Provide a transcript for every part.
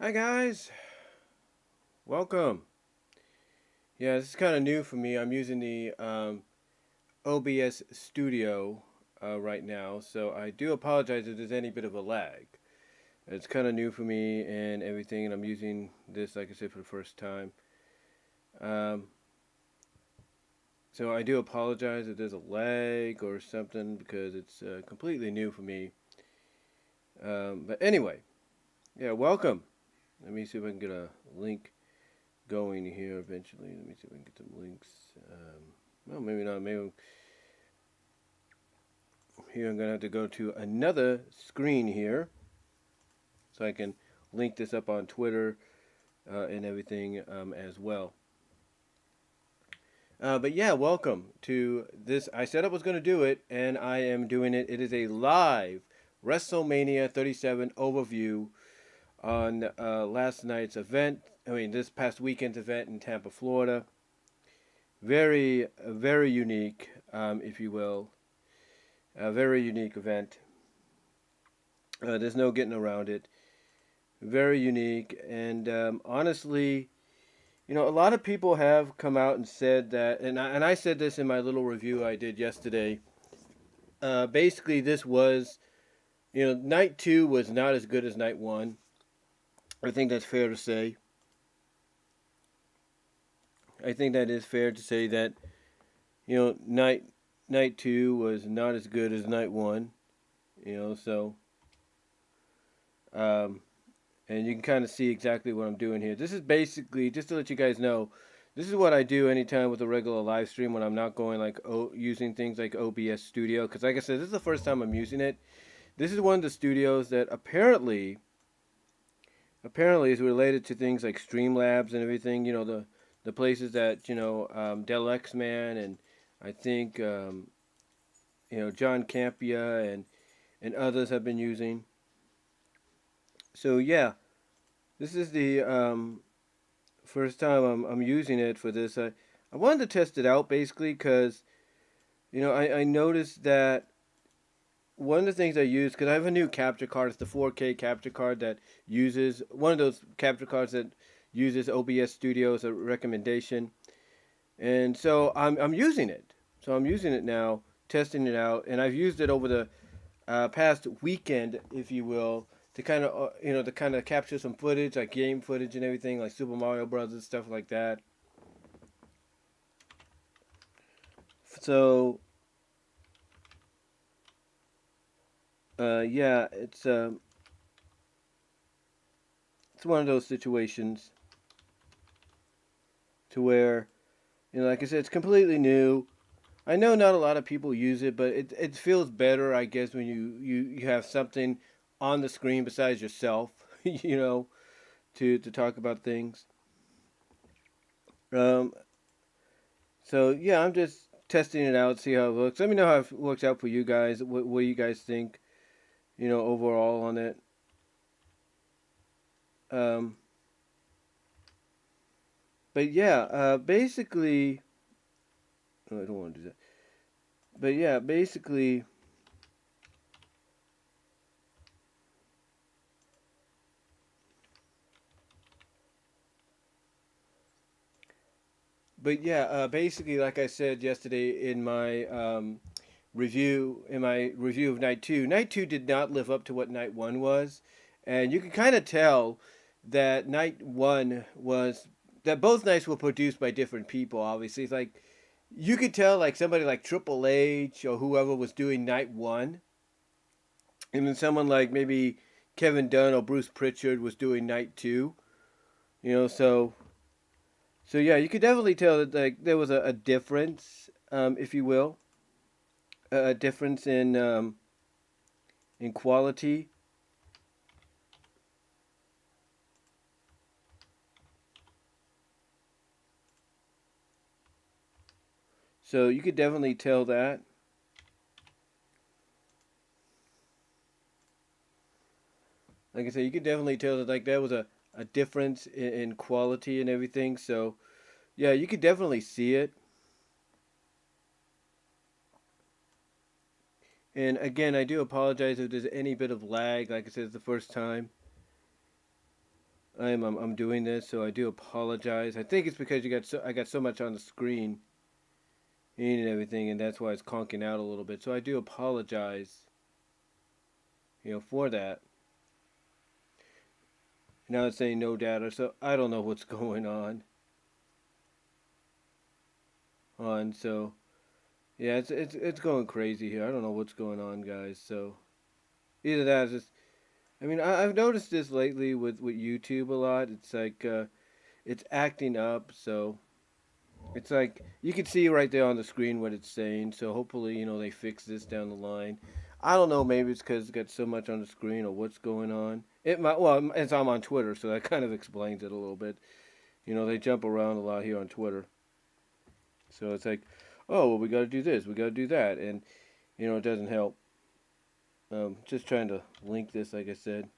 Hi guys, welcome. Yeah, this is kind of new for me. I'm using the OBS Studio right now, so I do apologize if there's any bit of a lag. It's kind of new for me and everything, and I'm using this, like I said, for the first time. Um, so I do apologize if there's a lag or something because it's completely new for me. But anyway, yeah, welcome. Let me see if I can get a link going here eventually. Let me see if I can get some links. Well, maybe not. Maybe here I'm gonna have to go to another screen here so I can link this up on Twitter and everything as well. But yeah, welcome to this. I said I was going to do it, and I am doing it. It is a live WrestleMania 37 overview on last night's event. I mean, this past weekend's event in Tampa, Florida. Very, very unique, if you will. A very unique event. There's no getting around it. Very unique, and honestly, a lot of people have come out and said that, and I said this in my little review I did yesterday. Basically, this was, night two was not as good as night one. I think that's fair to say. I think that is fair to say that, night two was not as good as night one. So um, and you can kind of see exactly what I'm doing here. This is basically just to let you guys know. This is what I do anytime with a regular live stream when I'm not going like using things like OBS Studio. Because like I said, this is the first time I'm using it. This is one of the studios that apparently is related to things like Streamlabs and everything. The places that Del X Man and I think John Campia and others have been using. So yeah, this is the first time I'm using it for this. I wanted to test it out basically because I noticed that one of the things I use because I have a new capture card. It's the 4K capture card that uses one of those capture cards that uses OBS Studio as a recommendation, and so I'm using it. So I'm using it now, testing it out, and I've used it over the past weekend, if you will, to kind of capture some footage, like game footage and everything, like Super Mario Brothers stuff like that. So yeah, it's one of those situations to where like I said, it's completely new. I know not a lot of people use it, but it feels better, I guess, when you have something on the screen besides yourself, to talk about things. Um, so yeah, I'm just testing it out, see how it looks. Let me know how it works out for you guys. What you guys think, overall on it. Um, but yeah, basically, oh, I don't want to do that. But yeah, basically, basically, like I said yesterday in my review of night two did not live up to what night one was, and you can kind of tell that night one was that both nights were produced by different people. Obviously, it's like you could tell like somebody like Triple H or whoever was doing night one, and then someone like maybe Kevin Dunn or Bruce Pritchard was doing night two. So yeah, you could definitely tell that like there was a difference, if you will, a difference in quality. So you could definitely tell that. Like I said, you could definitely tell that like there was a difference in quality and everything. So yeah, you could definitely see it. And again, I do apologize if there's any bit of lag. Like I said, it's the first time. I'm doing this, so I do apologize. I think it's because I got so much on the screen and everything, and that's why it's conking out a little bit. So I do apologize, for that. Now it's saying no data, so I don't know what's going on. So yeah, it's going crazy here. I don't know what's going on, guys. So either that is just, I mean, I've noticed this lately with YouTube a lot. It's like it's acting up, so it's like you can see right there on the screen what it's saying. So hopefully, they fix this down the line. I don't know. Maybe it's because it's got so much on the screen or what's going on. It might. Well, it's I'm on Twitter, so that kind of explains it a little bit. They jump around a lot here on Twitter. So it's like, oh, well, we got to do this, we got to do that, and it doesn't help. Just trying to link this, like I said.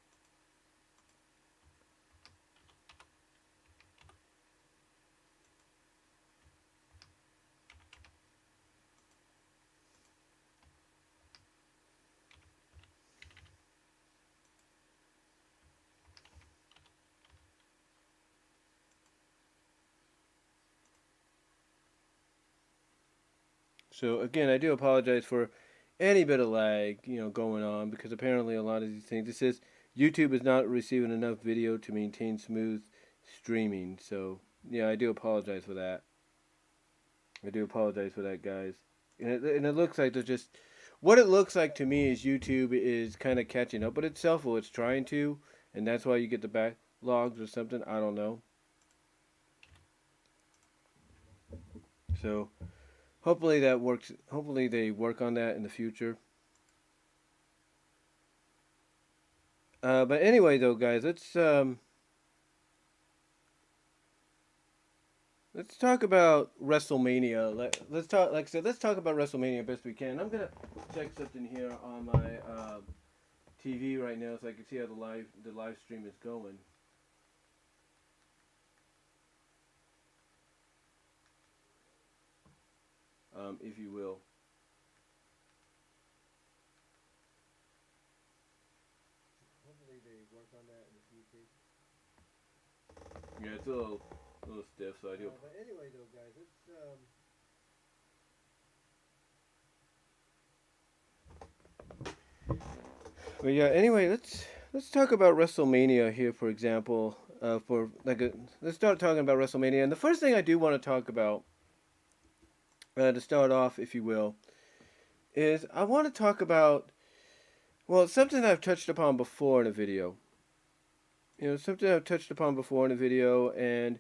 So again, I do apologize for any bit of lag, going on because apparently a lot of these things. It says YouTube is not receiving enough video to maintain smooth streaming. So yeah, I do apologize for that. I do apologize for that, guys. And it looks like there's just what it looks like to me is YouTube is kind of catching up with itself, or it's trying to, and that's why you get the backlogs or something. I don't know. So hopefully that works. Hopefully they work on that in the future. But anyway, though, guys, let's talk about WrestleMania. Let's talk, like I said, let's talk about WrestleMania best we can. I'm gonna check something here on my TV right now, so I can see how the live stream is going. If you will. Hopefully they work on that in the future. Yeah, it's a little stiff, so I do. But anyway, though, guys, But yeah, anyway, let's talk about WrestleMania here, for example. Let's start talking about WrestleMania, and the first thing I do want to talk about, to start off, if you will, is I want to talk about, well, something I've touched upon before in a video. Something I've touched upon before in a video, and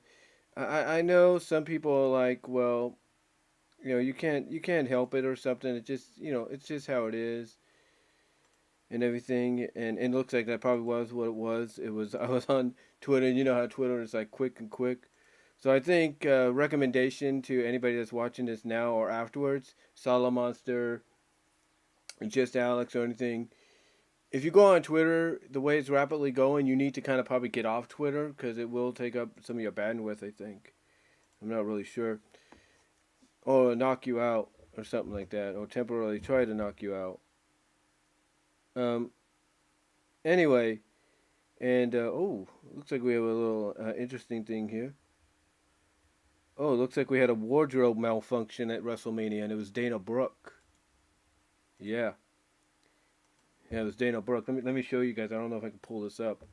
I know some people are like, well, you can't help it or something. It just it's just how it is and everything. And it looks like that probably was what it was. It was I was on Twitter, and you know how Twitter is like quick and quick. So I think recommendation to anybody that's watching this now or afterwards, Solo Monster, just Alex or anything. If you go on Twitter, the way it's rapidly going, you need to kind of probably get off Twitter because it will take up some of your bandwidth, I think. I'm not really sure. Or knock you out or something like that. Or temporarily try to knock you out. Um, anyway, and, looks like we have a little interesting thing here. Oh, it looks like we had a wardrobe malfunction at WrestleMania, and it was Dana Brooke. Yeah. Yeah, it was Dana Brooke. Let me show you guys. I don't know if I can pull this up.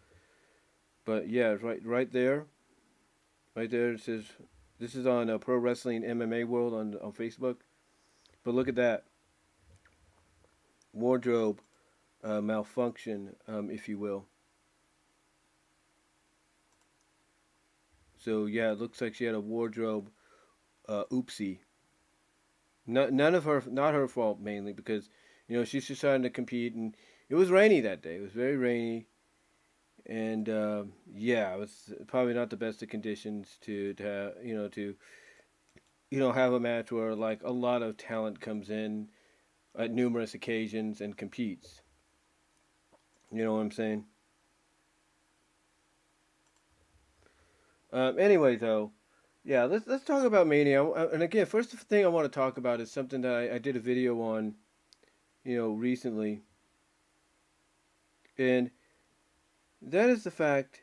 But yeah, it's right there. Right there it says this is on Pro Wrestling MMA World on Facebook. But look at that. Wardrobe malfunction, if you will. So yeah, it looks like she had a wardrobe oopsie. None of her, not her fault mainly because she's just trying to compete, and it was rainy that day. It was very rainy, and yeah, it was probably not the best of conditions to have, have a match where like a lot of talent comes in at numerous occasions and competes. You know what I'm saying? Anyway, though, yeah, let's talk about Mania. And again, first thing I want to talk about is something that I did a video on, recently, and that is the fact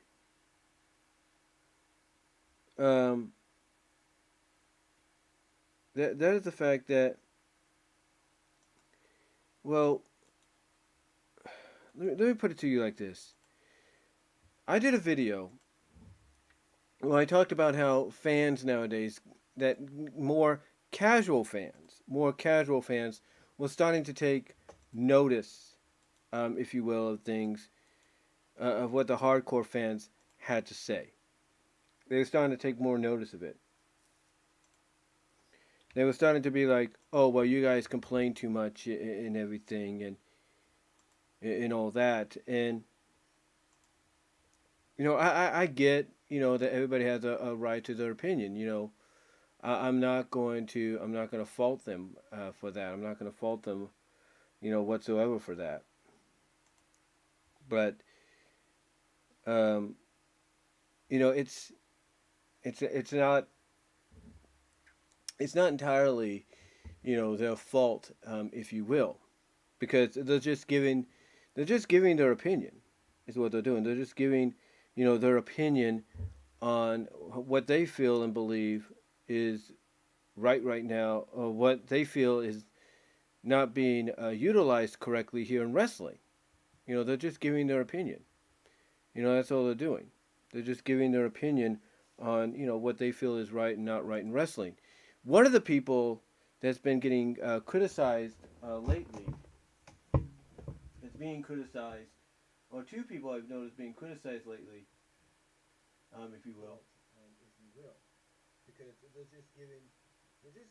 um, that is the fact that, well, let me put it to you like this. I did a video where I talked about how fans nowadays, that more casual fans, was starting to take notice, if you will, of things, of what the hardcore fans had to say. They were starting to take more notice of it. They were starting to be like, "Oh, well, you guys complain too much and everything, and all that." And I get, that everybody has a right to their opinion. I'm not going to fault them for that. I'm not going to fault them, whatsoever for that. But um, it's it's not entirely, their fault, if you will, because they're just giving their opinion, is what they're doing. They're just giving, their opinion on what they feel and believe is right now, or what they feel is not being utilized correctly here in wrestling. They're just giving their opinion. That's all they're doing. They're just giving their opinion on, what they feel is right and not right in wrestling. One of the people that's been getting criticized lately, that's being criticized, or two people I've noticed being criticized lately, if you will, because they're just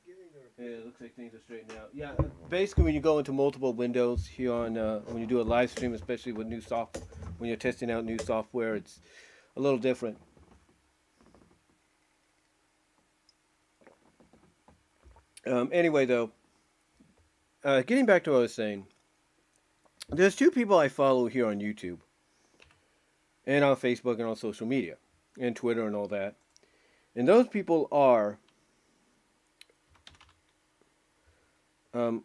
giving their opinion. Yeah, it looks like things are straightening out. Yeah, basically when you go into multiple windows here on when you do a live stream, especially with when you're testing out new software, it's a little different. Anyway, though, getting back to what I was saying, there's two people I follow here on YouTube, and on Facebook, and on social media, and Twitter, and all that. And those people are, I'll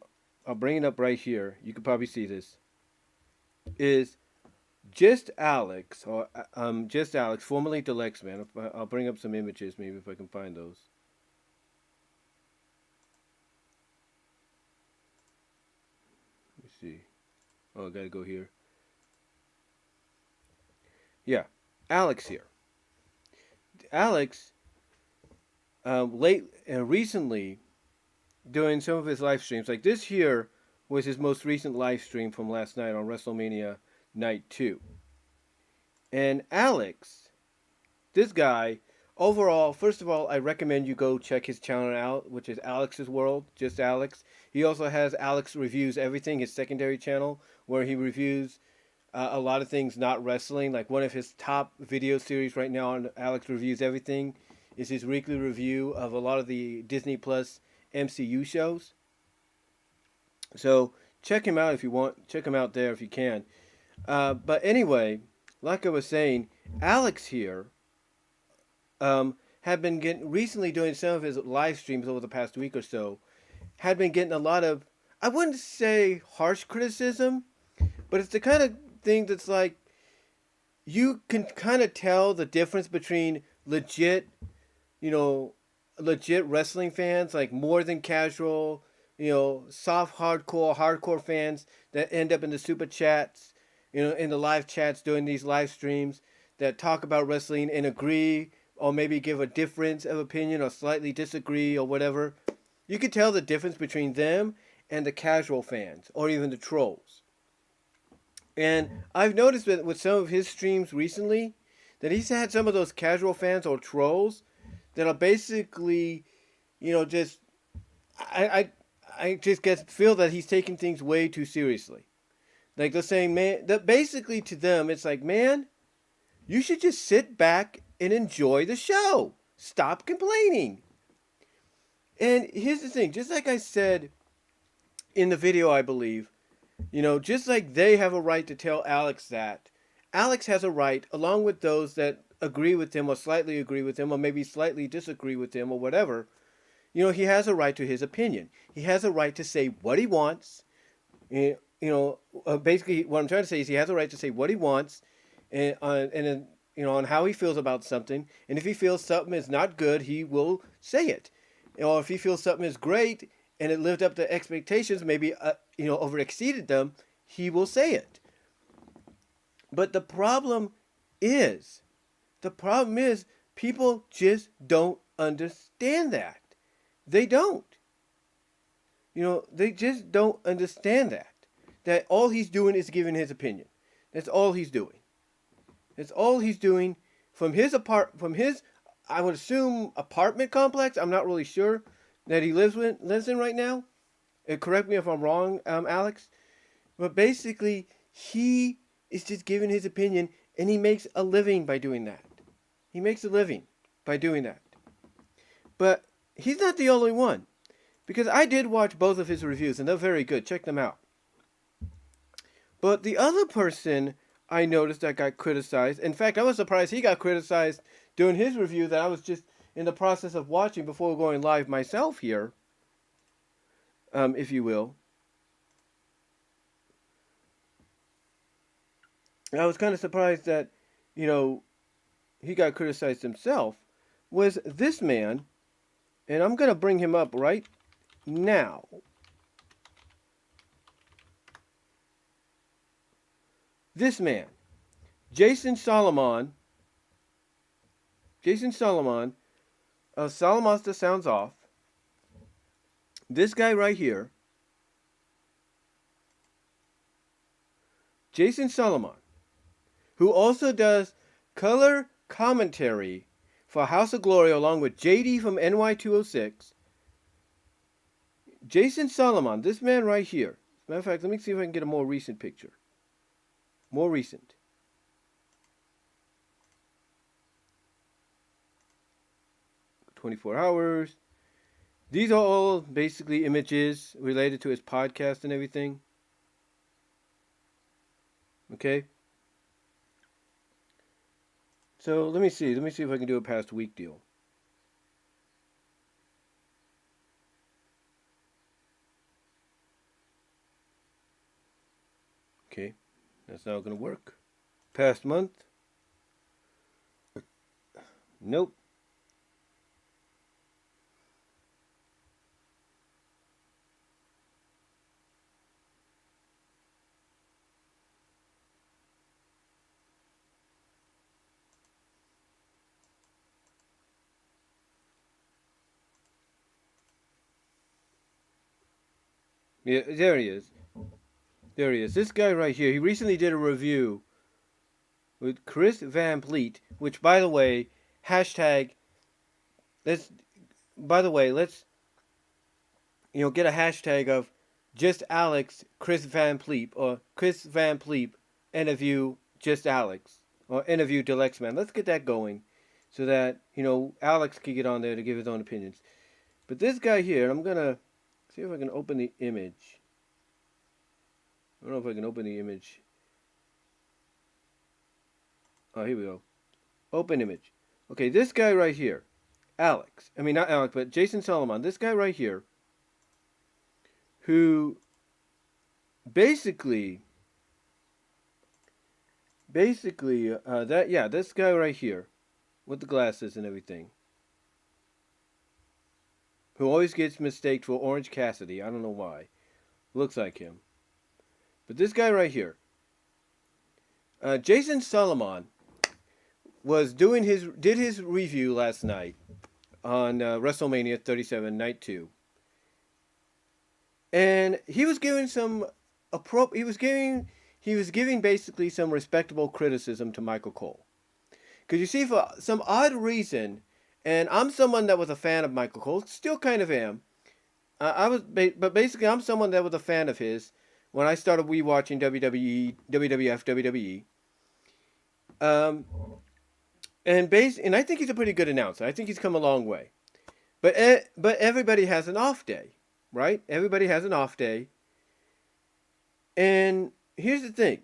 bring it up right here. You can probably see this. Is Just Alex, or Just Alex, formerly Deluxe Man. I'll bring up some images, maybe if I can find those. Let me see. Oh, I gotta go here. Yeah, Alex here. Alex, recently, doing some of his live streams, like this here was his most recent live stream from last night on WrestleMania Night 2. And Alex, this guy, overall, first of all, I recommend you go check his channel out, which is Alex's World, just Alex. He also has Alex Reviews Everything, his secondary channel, where he reviews a lot of things not wrestling. Like one of his top video series right now on Alex Reviews Everything is his weekly review of a lot of the Disney Plus MCU shows. So check him out if you want. Check him out there if you can. But anyway, like I was saying, Alex here had been recently doing some of his live streams over the past week or so, had been getting a lot of, I wouldn't say harsh criticism, but it's the kind of thing that's like, you can kind of tell the difference between legit wrestling fans, like more than casual, soft hardcore fans that end up in the super chats, in the live chats doing these live streams that talk about wrestling and agree or maybe give a difference of opinion or slightly disagree or whatever. You can tell the difference between them and the casual fans or even the trolls. And I've noticed that with some of his streams recently that he's had some of those casual fans or trolls that are basically, just I just feel that he's taking things way too seriously. Like they're saying, man, that basically to them it's like, man, you should just sit back and enjoy the show. Stop complaining. And here's the thing, just like I said in the video, I believe, just like they have a right to tell Alex that, Alex has a right, along with those that agree with him or slightly agree with him or maybe slightly disagree with him or whatever, he has a right to his opinion. He has a right to say what he wants. Basically what I'm trying to say is he has a right to say what he wants and on how he feels about something. And if he feels something is not good, he will say it. Or if he feels something is great and it lived up to expectations, maybe over exceeded them, he will say it. But is, the problem is people just don't understand that. They don't. They just don't understand that. That all he's doing is giving his opinion. That's all he's doing. That's all he's doing from his I would assume apartment complex. I'm not really sure that he lives in right now. Correct me if I'm wrong, Alex. But basically, he is just giving his opinion, and he makes a living by doing that. He makes a living by doing that. But he's not the only one, because I did watch both of his reviews, and they're very good. Check them out. But the other person I noticed that got criticized, in fact, I was surprised he got criticized during his review that I was just in the process of watching before going live myself here, if you will. And I was kind of surprised that, he got criticized himself, was this man, and I'm going to bring him up right now. This man, Jason Solomon. Solomonster sounds off. This guy right here, Jason Solomon, who also does color commentary for House of Glory along with JD from NY206. Jason Solomon, this man right here. As a matter of fact, let me see if I can get a more recent picture. More recent. "24 hours. These are all basically images related to his podcast and everything. Okay. So let me see. Let me see if I can do a past week deal. Okay. That's not going to work. Past month. Nope. Yeah, there he is. There he is. This guy right here, he recently did a review with Chris Van Vliet, which, by the way, hashtag, let's get a hashtag of just Alex, Chris Van Vliet, or Chris Van Vliet, interview just Alex, or interview Delexman. Let's get that going so that, Alex can get on there to give his own opinions. But this guy here, I'm going to see if I can open the image. I don't know if I can open the image. Oh, here we go. Open image. Okay, this guy right here. Alex. I mean, not Alex, but Jason Solomon. This guy right here. Who basically, this guy right here. With the glasses and everything. Who always gets mistaked for Orange Cassidy. I don't know why. Looks like him. But this guy right here. Jason Solomon did his review last night on WrestleMania 37 Night 2. And he was giving basically some respectable criticism to Michael Cole. Because you see, for some odd reason, and I'm someone that was a fan of Michael Cole, still kind of am. But basically I'm someone that was a fan of his when I started watching WWE, WWF, WWE. And I think he's a pretty good announcer. I think he's come a long way. But everybody has an off day, right? Everybody has an off day. And here's the thing.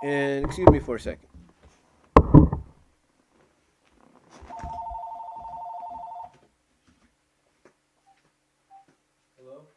And excuse me for a second. Hello?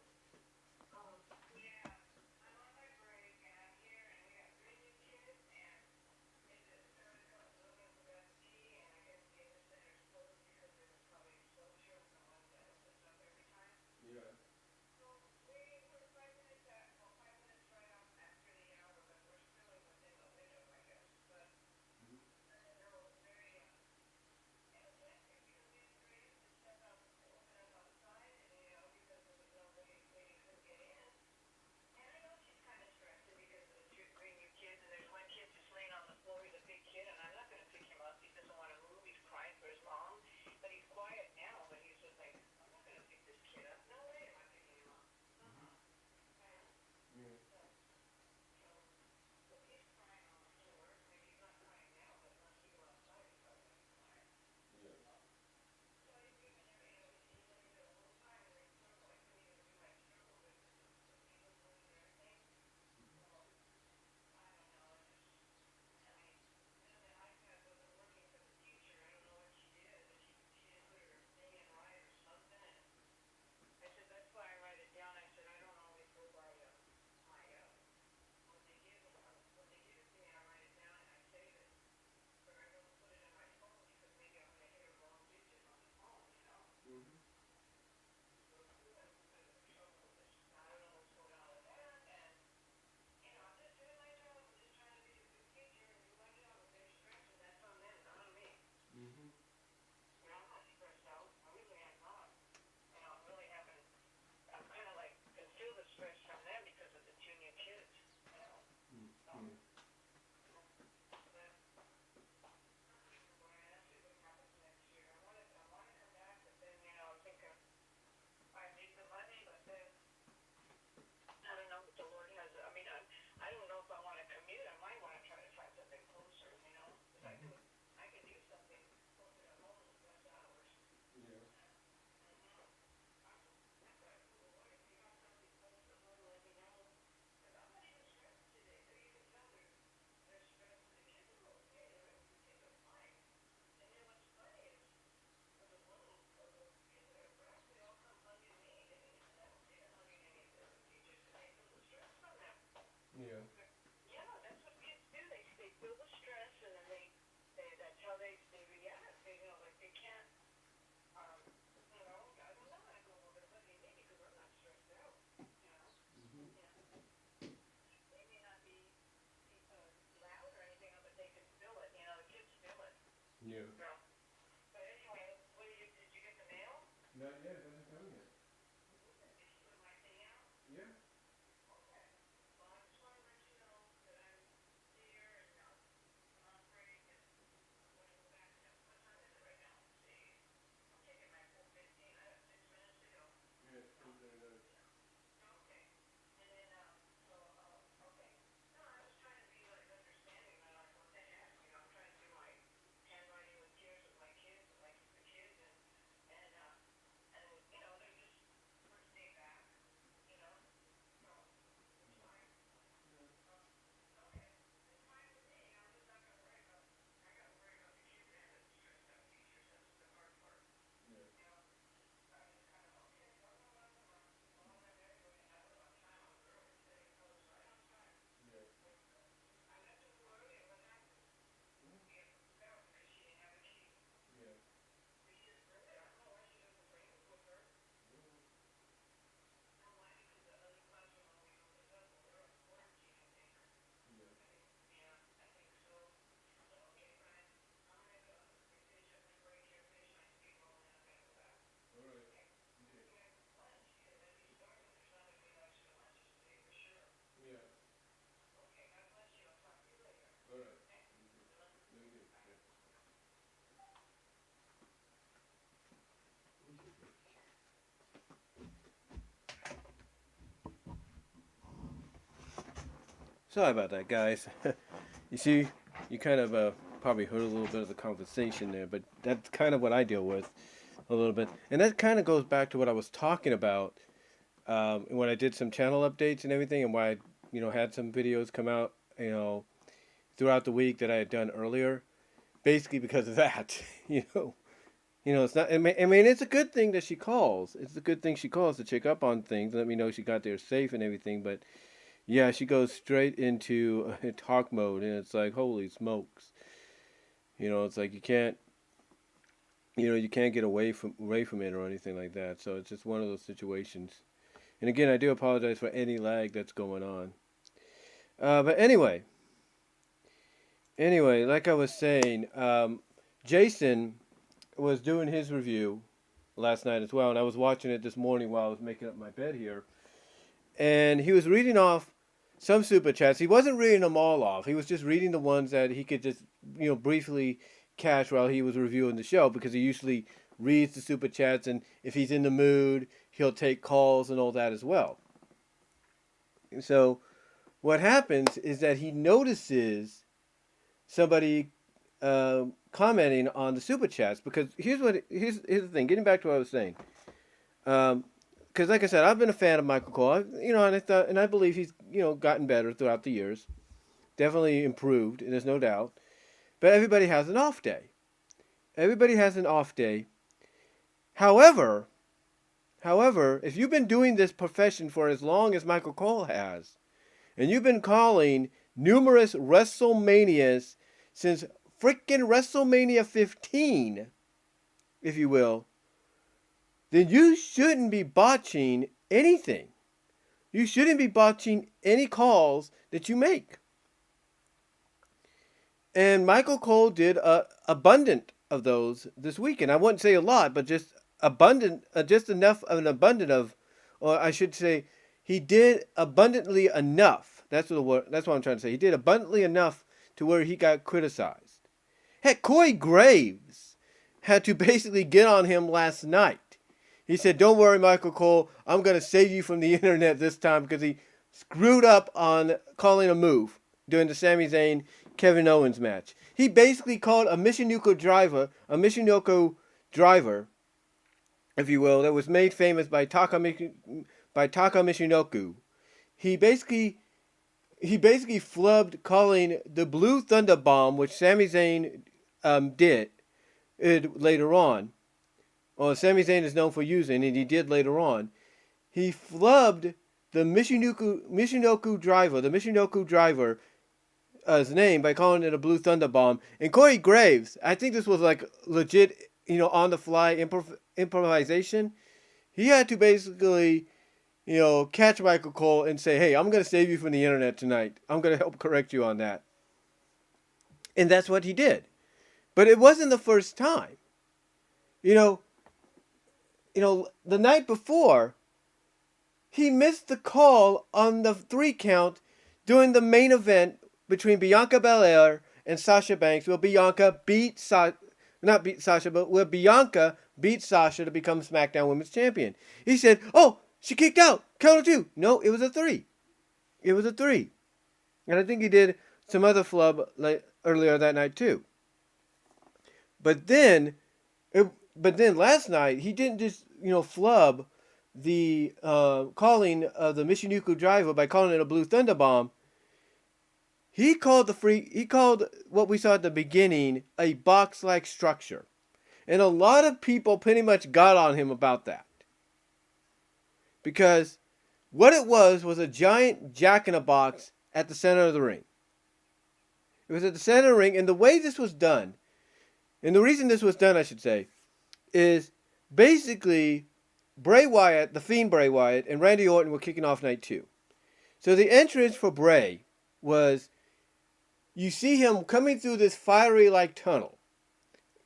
Yeah. But anyway, did you get the mail? Not yet. It hasn't come yet. Did you put my thing out? Yeah. Okay. Well, I just want to let you know that I'm here and I'm on break and I'm going to go back. What time is it right now? Let's see. I'm taking my 4:15. I have 6 minutes to go. Yeah, it's 10:39. Okay. And then, okay. No, I was trying to be like understanding, but like, what the heck? I'm trying to do my handwriting with tears with my kids, with the kids, and they're just first day back, so it's fine. Okay, it's fine with me. I'm just not gonna worry about. I gotta worry about the kids and the stressed out teachers. That's the hard part. Yeah. I just kind of okay. Well, I'm not ready. I was on time. I was early today. I was right on time. Yeah. I left a little early, and what happened? It fell because she didn't have a key. Yeah. Did she just bring it? I don't know why she doesn't bring it with her. No, why? Because the other classroom always opens up when they're on quarantine, I think. Yeah. Yeah, I think so. So, okay, Brian, I'm gonna go finish up my break here, finish my speedball, and then I'm gonna go back. All right. Okay. Okay. You have lunch because at least starting, there's not gonna be no extra lunches today for sure. Yeah. Okay, God bless you. I'll talk to you later. All right. Okay. You too. Thank you. Yeah. Sorry about that, guys. You see, you kind of probably heard a little bit of the conversation there, but that's kind of what I deal with a little bit. And that kind of goes back to what I was talking about when I did some channel updates and everything, and why I, had some videos come out, throughout the week that I had done earlier, basically because of that. It's not. I mean, it's a good thing that she calls. It's a good thing she calls to check up on things, let me know she got there safe and everything. But yeah, she goes straight into talk mode, and it's like, holy smokes. It's like you can't get away from it or anything like that. So it's just one of those situations. And again, I do apologize for any lag that's going on. But anyway, like I was saying, Jason was doing his review last night as well, and I was watching it this morning while I was making up my bed here. And he was reading off some super chats. He wasn't reading them all off. He was just reading the ones that he could just, briefly catch while he was reviewing the show, because he usually reads the super chats, and if he's in the mood, he'll take calls and all that as well. And so what happens is that he notices somebody commenting on the super chats, because here's the thing. Getting back to what I was saying, because like I said, I've been a fan of Michael Cole, and I believe he's gotten better throughout the years, definitely improved, and there's no doubt. But everybody has an off day. Everybody has an off day. However, if you've been doing this profession for as long as Michael Cole has, and you've been calling numerous WrestleManias since freaking WrestleMania 15, if you will, then you shouldn't be botching anything. You shouldn't be botching any calls that you make. And Michael Cole did abundant of those this weekend. I wouldn't say a lot, but just abundant, just enough of an abundant of, or I should say, he did abundantly enough. That's what I'm trying to say. He did abundantly enough to where he got criticized. Heck, Corey Graves had to basically get on him last night. He said, "Don't worry, Michael Cole. I'm going to save you from the internet this time," because he screwed up on calling a move during the Sami Zayn Kevin Owens match. He basically called a Michinoku driver, if you will, that was made famous by Taka Michinoku. He basically flubbed calling the Blue Thunder Bomb, which Sami Zayn did later on. Or Sami Zayn is known for using, and he did later on. He flubbed the Michinoku driver's name by calling it a Blue Thunder Bomb. And Corey Graves, I think this was like legit, on the fly improvisation. He had to basically, catch Michael Cole and say, "Hey, I'm going to save you from the internet tonight. I'm going to help correct you on that." And that's what he did. But it wasn't the first time. You know, the night before, he missed the call on the 3 count during the main event between Bianca Belair and Sasha Banks, where Bianca beat where Bianca beat Sasha to become SmackDown Women's Champion. He said, "Oh, she kicked out. Count of 2." No, it was a 3. It was a 3. And I think he did some other flub earlier that night too. But then last night he didn't just flub the calling of the Michinoku driver by calling it a Blue Thunder Bomb. He called what we saw at the beginning a box-like structure. And a lot of people pretty much got on him about that. Because what it was a giant jack-in-a-box at the center of the ring. It was at the center of the ring, and the way this was done, and the reason this was done, I should say, is basically Bray Wyatt, the Fiend Bray Wyatt, and Randy Orton were kicking off night 2. So the entrance for Bray was, you see him coming through this fiery-like tunnel,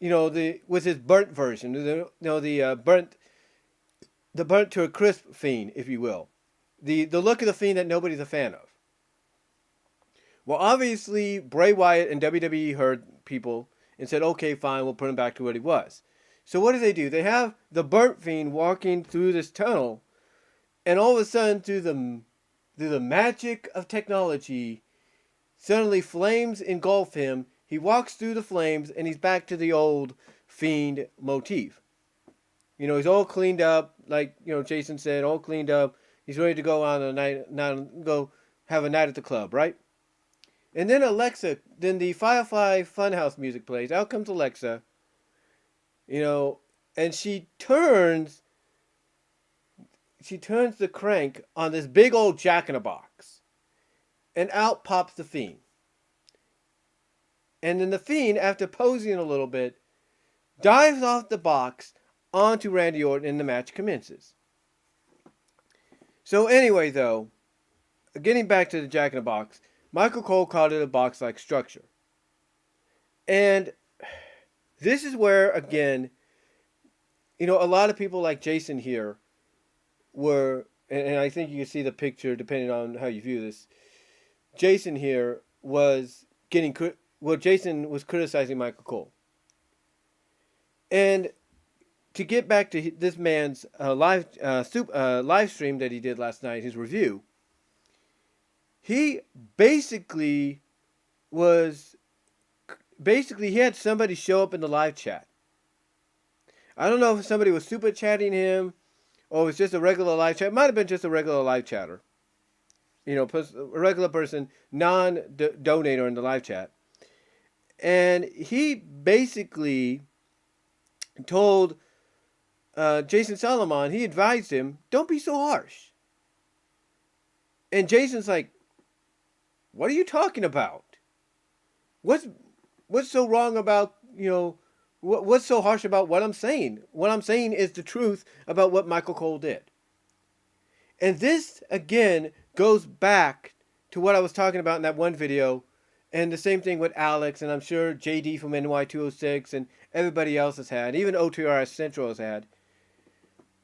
with his burnt version, the burnt to a crisp Fiend, if you will, the look of the Fiend that nobody's a fan of. Well, obviously, Bray Wyatt and WWE heard people and said, okay, fine, we'll put him back to what he was. So what do? They have the burnt Fiend walking through this tunnel, and all of a sudden, through the magic of technology, suddenly flames engulf him. He walks through the flames, and he's back to the old Fiend motif. He's all cleaned up, like Jason said, all cleaned up. He's ready to go on go have a night at the club, right? And then then the Firefly Funhouse music plays. Out comes Alexa, and she turns the crank on this big old jack-in-a-box. And out pops the Fiend. And then the Fiend, after posing a little bit, dives off the box onto Randy Orton, and the match commences. So anyway, though, getting back to the jack-in-a-box, Michael Cole called it a box-like structure. And this is where, again, a lot of people like Jason here were, and I think you can see the picture depending on how you view this. Jason here was Jason was criticizing Michael Cole. And to get back to this man's live stream that he did last night, his review, he basically he had somebody show up in the live chat. I don't know if somebody was super chatting him or it was just a regular live chat. It might have been just a regular live chatter. A regular person, non-donator in the live chat. And he basically told Jason Solomon, he advised him, don't be so harsh. And Jason's like, what are you talking about? What's so wrong about, what's so harsh about what I'm saying? What I'm saying is the truth about what Michael Cole did. And this, again, goes back to what I was talking about in that one video, and the same thing with Alex, and I'm sure JD from NY206 and everybody else has had, even OTRS Central has had.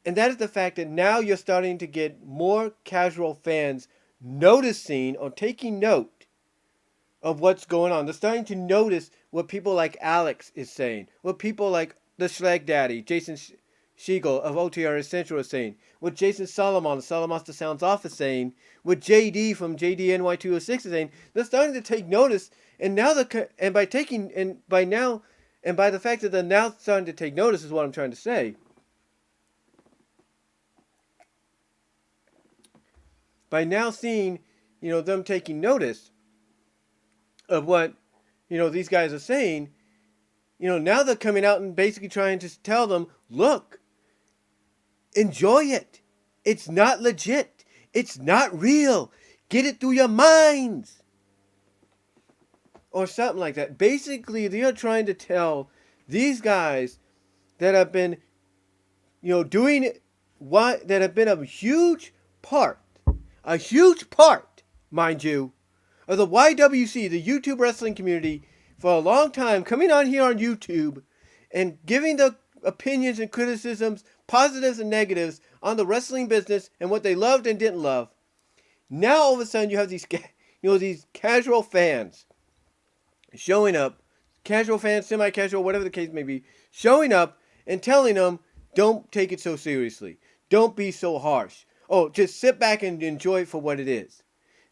And that is the fact that now you're starting to get more casual fans noticing or taking note of what's going on. They're starting to notice what people like Alex is saying, what people like the Schlag Daddy, Jason Siegel of OTRS Central is saying, what Jason Solomon of Solomonster Sounds Off is saying, what JD from JDNY206 is saying. They're starting to take notice, and now by the fact that they're now starting to take notice is what I'm trying to say. By now seeing, them taking notice of what, these guys are saying, now they're coming out and basically trying to tell them, look, enjoy it. It's not legit. It's not real. Get it through your minds. Or something like that. Basically, they are trying to tell these guys that have been, doing what, that have been a huge part, mind you, of the YWC, the YouTube wrestling community, for a long time coming on here on YouTube and giving the opinions and criticisms, positives and negatives, on the wrestling business and what they loved and didn't love. Now all of a sudden you have these casual fans showing up, casual fans, semi-casual, whatever the case may be, showing up and telling them, don't take it so seriously. Don't be so harsh. Oh, just sit back and enjoy it for what it is.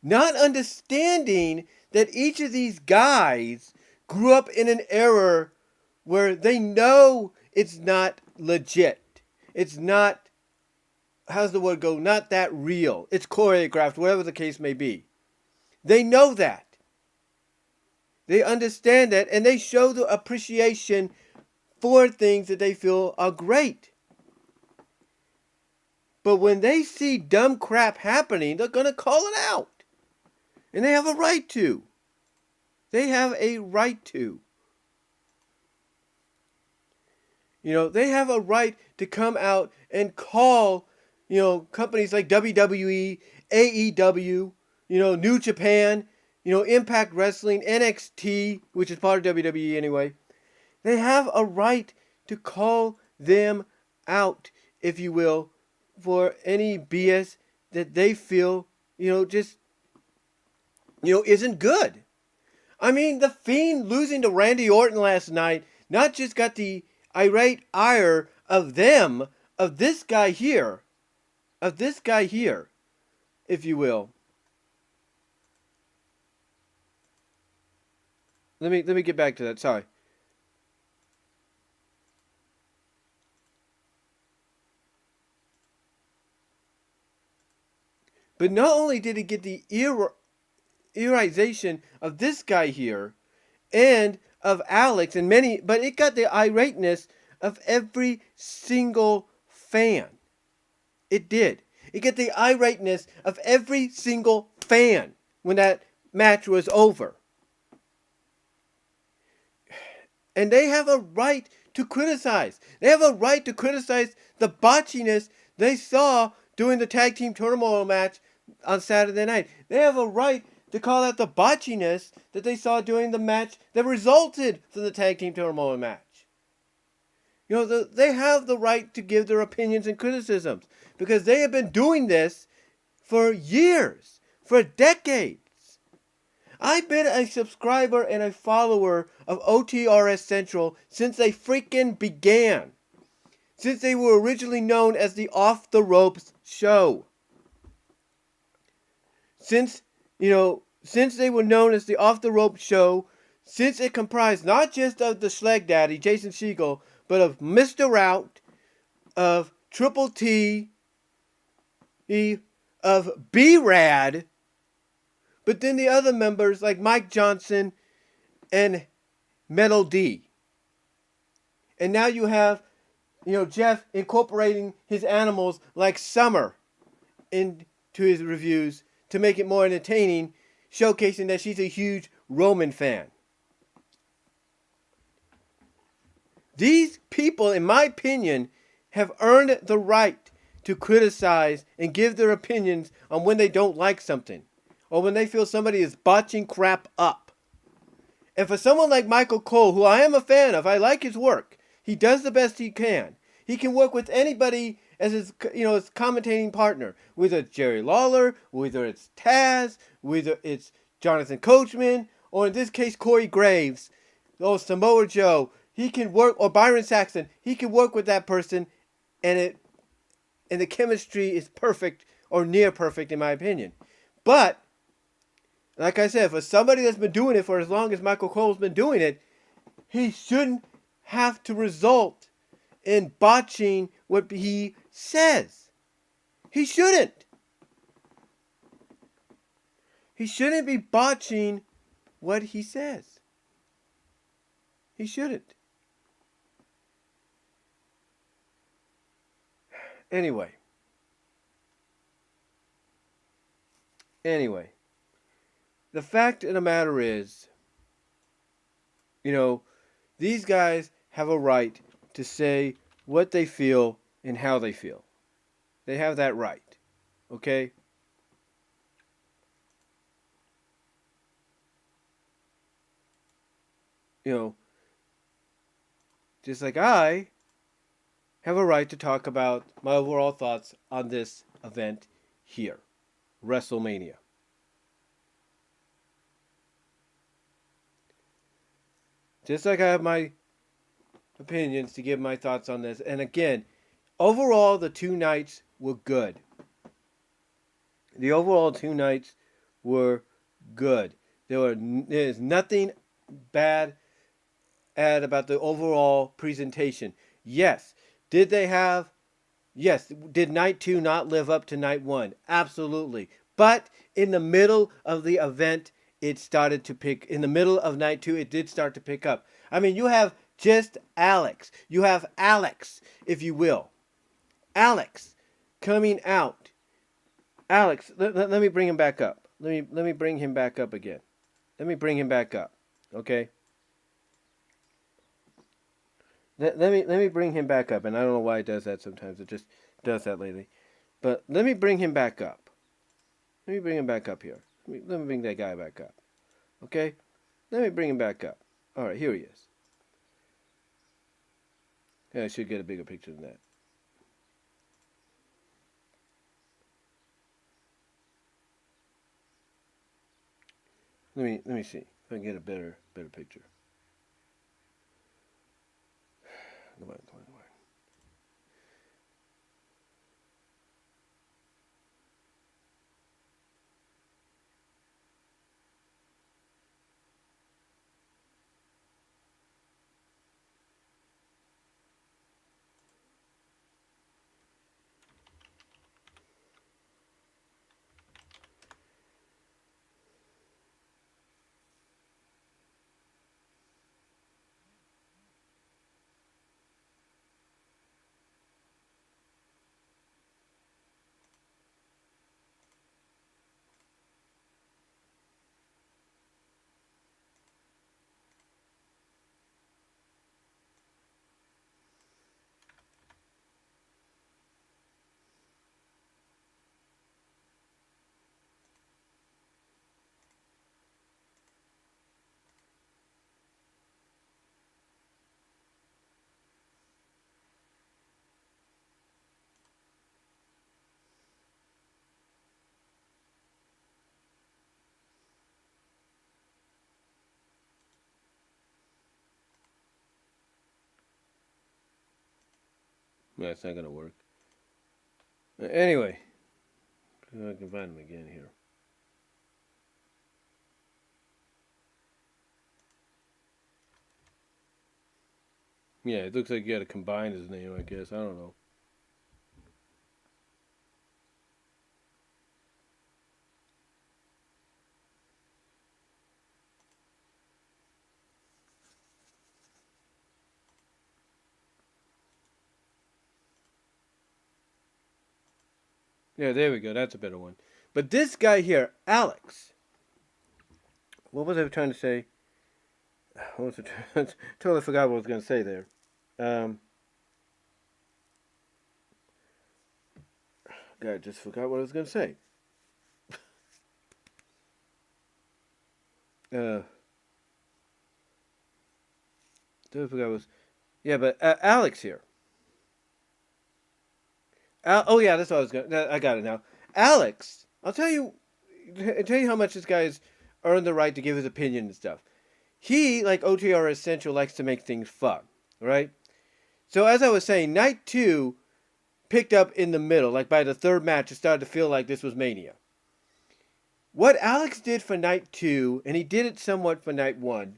Not understanding that each of these guys grew up in an era where they know it's not legit. It's not, how's the word go, not that real. It's choreographed, whatever the case may be. They know that. They understand that, and they show the appreciation for things that they feel are great. But when they see dumb crap happening, they're going to call it out. And they have a right to. They have a right to. They have a right to come out and call, companies like WWE, AEW, New Japan, Impact Wrestling, NXT, which is part of WWE anyway. They have a right to call them out, if you will, for any BS that they feel, isn't good. I mean, The Fiend losing to Randy Orton last night not just got the irate ire of them, of this guy here, if you will. Let me get back to that. Sorry. But not only did it get the irrization of this guy here and of Alex and many, but it got the irateness of every single fan. It did. It got the irateness of every single fan when that match was over. And they have a right to criticize. They have a right to criticize the botchiness they saw during the tag team turmoil match on Saturday night. They have a right to call out the botchiness that they saw during the match that resulted from the tag team turmoil match. They have the right to give their opinions and criticisms because they have been doing this for years, for decades. I've been a subscriber and a follower of OTRS Central since they freaking began. Since they were originally known as the Off the Ropes Show. Since they were known as the Off the Ropes Show, since it comprised not just of the Schleg Daddy, Jason Siegel, but of Mr. Rout, of Triple T, of B-Rad, but then the other members like Mike Johnson and Metal D. And now you have, Jeff incorporating his animals like Summer into his reviews to make it more entertaining, showcasing that she's a huge Roman fan. These people, in my opinion, have earned the right to criticize and give their opinions on when they don't like something or when they feel somebody is botching crap up. And for someone like Michael Cole, who I am a fan of, I like his work. He does the best he can. He can work with anybody as his commentating partner, whether it's Jerry Lawler, whether it's Taz, whether it's Jonathan Coachman, or in this case Corey Graves, or Samoa Joe. He can work, or Byron Saxton. He can work with that person, and the chemistry is perfect or near perfect in my opinion. But like I said, for somebody that's been doing it for as long as Michael Cole's been doing it, he shouldn't have to result in botching what he says. He shouldn't. He shouldn't be botching what he says. He shouldn't. Anyway. The fact of the matter is, these guys have a right to say what they feel and how they feel. They have that right. Okay? you know, just like I have a right to talk about my overall thoughts on this event here, WrestleMania. Just like I have my opinions to give my thoughts on this. And again, overall, the two nights were good. The overall two nights were good. There's nothing bad about the overall presentation. Yes. Did they have? Yes. Did night two not live up to night one? Absolutely. But in the middle of the event, it started to pick. In the middle of night two, it did start to pick up. I mean, you have just Alex. You have Alex, if you will. Alex coming out. Alex, let me bring him back up. Let me bring him back up again. Let me bring him back up. Okay? Let me bring him back up, and I don't know why it does that sometimes. It just does that lately. But let me bring him back up. Let me bring him back up here. Let me bring that guy back up. Okay? Let me bring him back up. All right, here he is. Yeah, I should get a bigger picture than that. Let me see if I can get a better picture. Come on. That's not going to work. Anyway, I can find him again here. Yeah, it looks like you got to combine his name, I guess. I don't know. Yeah, there we go. That's a better one. But this guy here, Alex. What was I trying to say? What was it? Totally forgot what I was going to say there. God, just forgot what I was going to say. Totally forgot what was. Yeah, but Alex here. Oh yeah, that's what I was going. I got it now. Alex, I'll tell you how much this guy's earned the right to give his opinion and stuff. He, like OTR Essential, likes to make things fun, right? So as I was saying, night two picked up in the middle. Like by the third match, it started to feel like this was Mania. What Alex did for night two, and he did it somewhat for night one,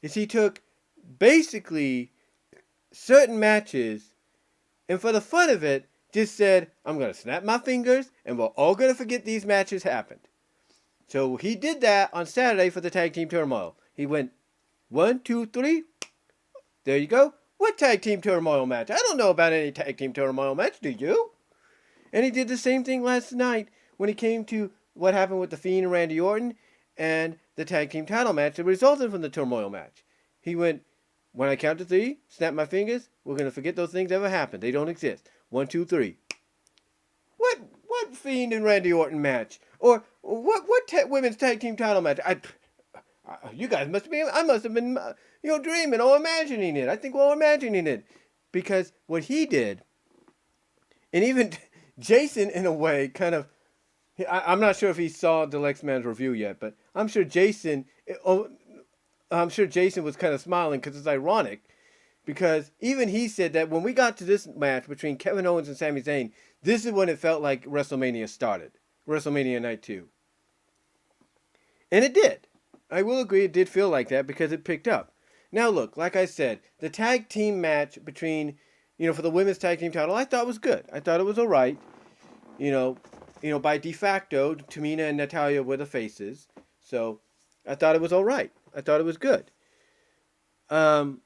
is he took basically certain matches, and for the fun of it, just said, I'm going to snap my fingers, and we're all going to forget these matches happened. So he did that on Saturday for the Tag Team Turmoil. He went 1, 2, 3. There you go. What Tag Team Turmoil match? I don't know about any Tag Team Turmoil match, do you? And he did the same thing last night when he came to what happened with The Fiend and Randy Orton and the Tag Team title match that resulted from the Turmoil match. He went, when I count to 3, snap my fingers, we're going to forget those things ever happened. They don't exist. 1, 2, 3. What Fiend and Randy Orton match? Or what women's tag team title match? You guys must be. I must have been, dreaming or imagining it. I think we're all imagining it, because what he did, and even Jason, in a way, kind of. I'm not sure if he saw the Lex Man's review yet, but I'm sure Jason. I'm sure Jason was kind of smiling because it's ironic, because even he said that when we got to this match between Kevin Owens and Sami Zayn, this is when it felt like WrestleMania started. WrestleMania Night 2. And it did. I will agree it did feel like that because it picked up. Now look, like I said, the tag team match between, for the women's tag team title, I thought was good. I thought it was alright. By de facto, Tamina and Natalya were the faces. So I thought it was alright. I thought it was good. So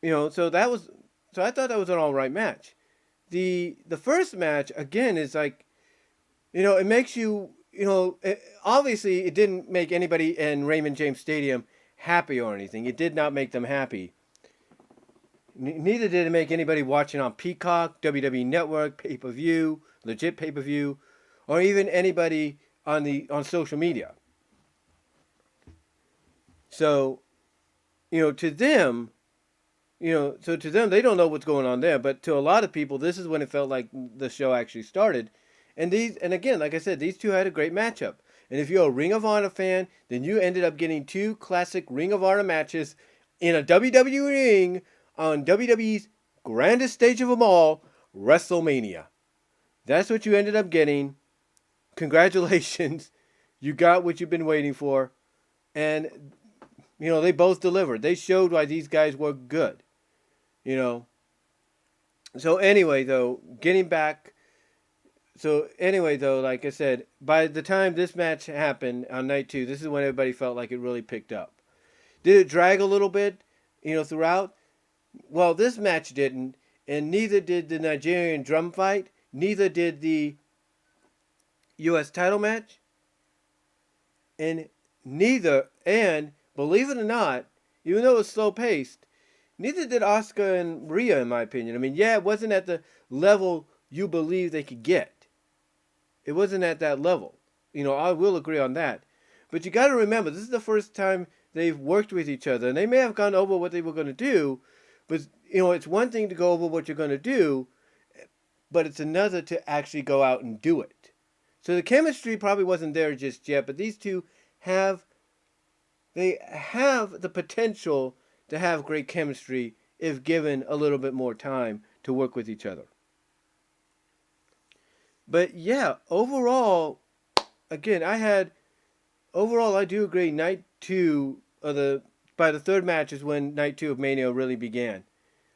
I thought that was an alright match. The first match, again, is like, it makes you, obviously it didn't make anybody in Raymond James Stadium happy or anything. It did not make them happy. Neither did it make anybody watching on Peacock, WWE Network, pay-per-view, legit pay-per-view, or even anybody on social media. So, to them, they don't know what's going on there. But to a lot of people, this is when it felt like the show actually started. And again, like I said, these two had a great matchup. And if you're a Ring of Honor fan, then you ended up getting two classic Ring of Honor matches in a WWE ring on WWE's grandest stage of them all, WrestleMania. That's what you ended up getting. Congratulations. You got what you've been waiting for. And, they both delivered. They showed why these guys were good. So anyway, though, like I said, by the time this match happened on night 2, this is when everybody felt like it really picked up. Did it drag a little bit, throughout? Well, this match didn't, and neither did the Nigerian drum fight, neither did the U.S. title match, and believe it or not, even though it was slow-paced, neither did Asuka and Rhea, in my opinion. I mean, yeah, it wasn't at the level you believe they could get. It wasn't at that level. I will agree on that. But you got to remember, this is the first time they've worked with each other. And they may have gone over what they were going to do. But, it's one thing to go over what you're going to do. But it's another to actually go out and do it. So the chemistry probably wasn't there just yet. But these two have the potential to have great chemistry if given a little bit more time to work with each other. But yeah, overall, again, I do agree. Night 2 by the third match is when night 2 of Mania really began,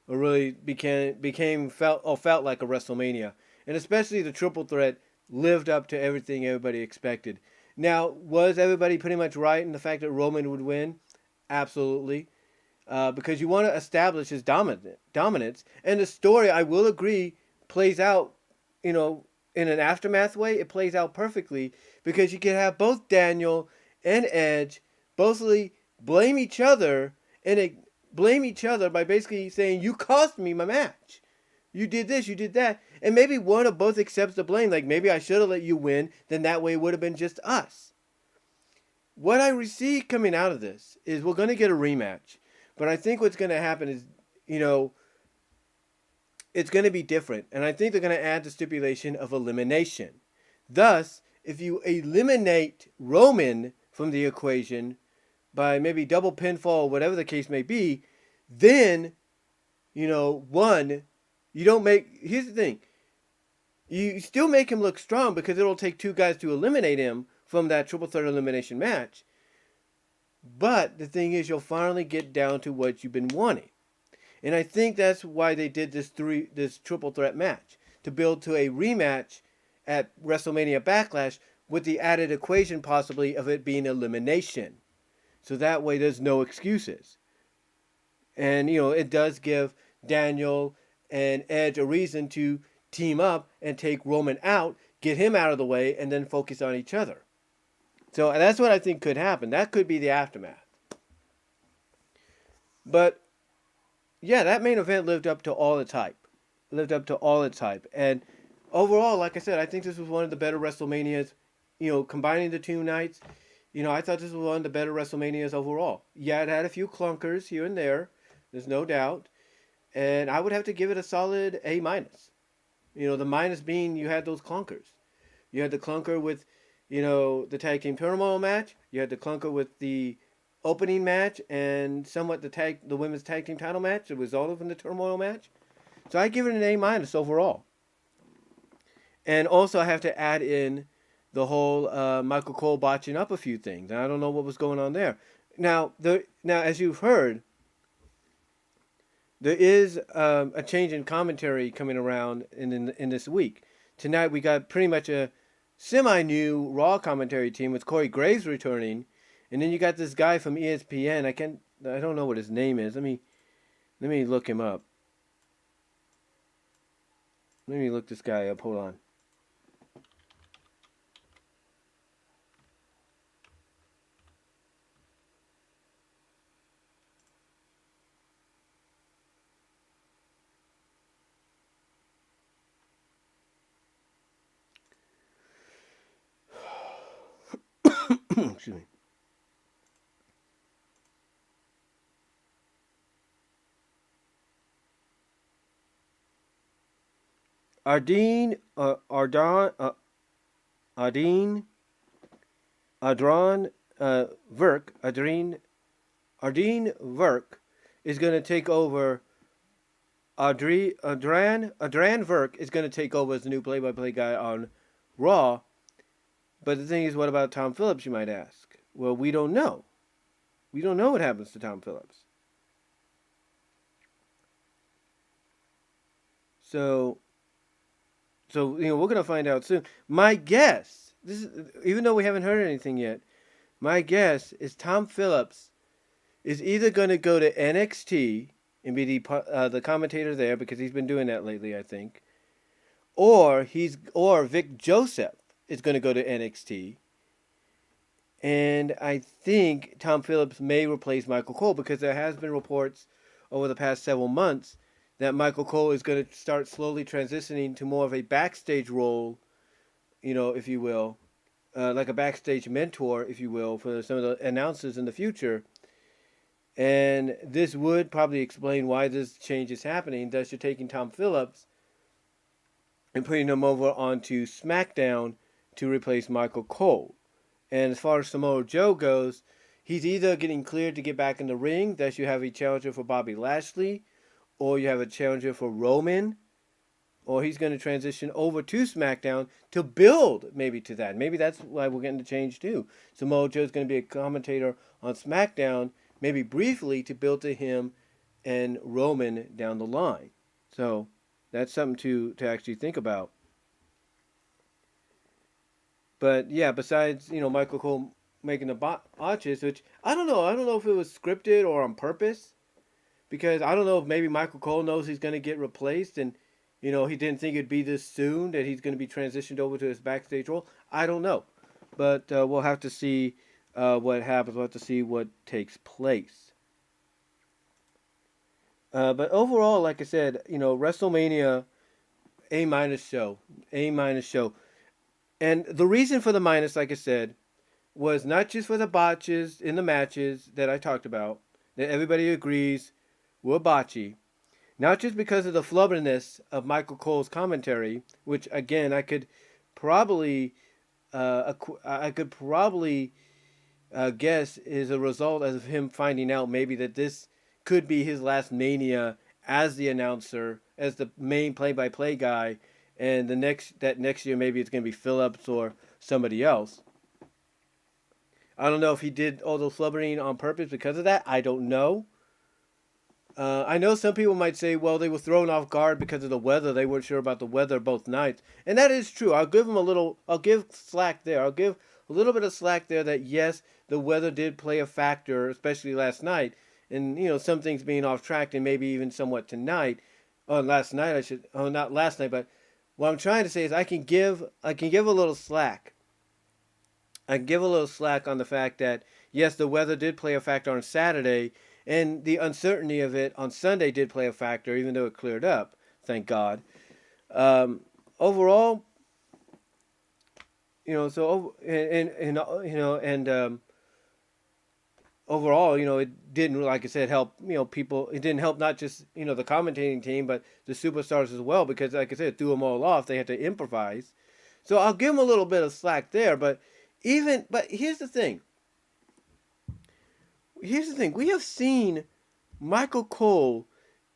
or really felt like a WrestleMania, and especially the triple threat lived up to everything everybody expected. Now, was everybody pretty much right in the fact that Roman would win? Absolutely, because you want to establish his dominance, and the story, I will agree, plays out, in an aftermath way. It plays out perfectly because you can have both Daniel and Edge both blame each other, and blame each other by basically saying, you cost me my match. You did this, you did that. And maybe one or both accepts the blame. Like, maybe I should have let you win. Then that way it would have been just us. What I see coming out of this is we're going to get a rematch. But I think what's going to happen is, it's going to be different. And I think they're going to add the stipulation of elimination. Thus, if you eliminate Roman from the equation by maybe double pinfall or whatever the case may be, then, you don't make... Here's the thing. You still make him look strong because it'll take two guys to eliminate him from that triple threat elimination match. But the thing is, you'll finally get down to what you've been wanting. And I think that's why they did this triple threat match, to build to a rematch at WrestleMania Backlash with the added equation possibly of it being elimination. So that way there's no excuses. And, it does give Daniel and Edge a reason to team up and take Roman out, get him out of the way, and then focus on each other. So that's what I think could happen. That could be the aftermath. But yeah, that main event lived up to all its hype. And overall, like I said, I think this was one of the better WrestleManias, combining the two nights. I thought this was one of the better WrestleManias overall. Yeah, it had a few clunkers here and there. There's no doubt, and I would have to give it a solid A minus. The minus being you had those clunkers. You had the clunker with, the tag team turmoil match. You had the clunker with the opening match and somewhat the women's tag team title match. It was all of in the turmoil match. So I give it an A minus overall. And also I have to add in the whole Michael Cole botching up a few things. And I don't know what was going on there. Now as you've heard, there is a change in commentary coming around in this week. Tonight we got pretty much a semi-new Raw commentary team with Corey Graves returning, and then you got this guy from ESPN. I don't know what his name is. Let me look him up. Let me look this guy up. Hold on. Excuse me. Ardeen, Ardon, Ardeen, Adron, Verk, Ardeen Verk is going to take over. Adran Verk is going to take over as the new play-by-play guy on Raw. But the thing is, what about Tom Phillips, you might ask? Well, we don't know. We don't know what happens to Tom Phillips. So we're going to find out soon. My guess, even though we haven't heard anything yet, my guess is Tom Phillips is either going to go to NXT and be the commentator there, because he's been doing that lately, I think, or Vic Joseph is going to go to NXT, and I think Tom Phillips may replace Michael Cole, because there has been reports over the past several months that Michael Cole is going to start slowly transitioning to more of a backstage role, if you will, like a backstage mentor, if you will, for some of the announcers in the future. And this would probably explain why this change is happening. Thus, you're taking Tom Phillips and putting him over onto SmackDown to replace Michael Cole. And as far as Samoa Joe goes, he's either getting cleared to get back in the ring, thus you have a challenger for Bobby Lashley, or you have a challenger for Roman, or he's going to transition over to SmackDown to build maybe to that. Maybe that's why we're getting the change too. Samoa Joe's going to be a commentator on SmackDown, maybe briefly, to build to him and Roman down the line. So that's something to actually think about. But yeah, besides, Michael Cole making the botches, which I don't know. I don't know if it was scripted or on purpose, because I don't know if maybe Michael Cole knows he's going to get replaced, and he didn't think it'd be this soon that he's going to be transitioned over to his backstage role. I don't know, but we'll have to see what happens. We'll have to see what takes place. But overall, like I said, WrestleMania, A minus show, A minus show. And the reason for the minus, like I said, was not just for the botches in the matches that I talked about, that everybody agrees were botchy. Not just because of the flubberness of Michael Cole's commentary, which again I could probably guess is a result of him finding out maybe that this could be his last Mania as the announcer, as the main play-by-play guy, and next year maybe it's going to be Phillips or somebody else. I don't know if he did all the flubbering on purpose because of that. I don't know. I know some people might say, well, they were thrown off guard because of the weather. They weren't sure about the weather both nights. And that is true. I'll give slack there. I'll give a little bit of slack there that, yes, the weather did play a factor, especially last night. And, some things being off track and maybe even somewhat tonight. Last night, not last night, but what I'm trying to say is I can give a little slack. I can give a little slack on the fact that, yes, the weather did play a factor on Saturday, and the uncertainty of it on Sunday did play a factor, even though it cleared up, thank God. Overall, so and overall, it didn't, like I said, help, people. It didn't help not just, the commentating team, but the superstars as well, because, like I said, it threw them all off. They had to improvise. So I'll give them a little bit of slack there. But here's the thing. Here's the thing. We have seen Michael Cole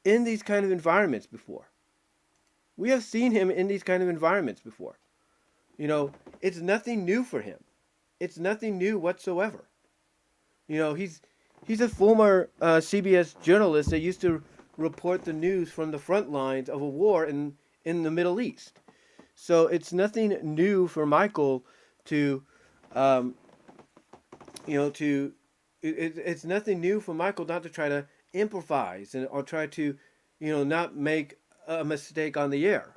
in these kind of environments before. We have seen him in these kind of environments before. It's nothing new for him. It's nothing new whatsoever. He's a former CBS journalist that used to report the news from the front lines of a war in the Middle East. So it's nothing new for Michael to, it's nothing new for Michael not to try to improvise or try to, not make a mistake on the air.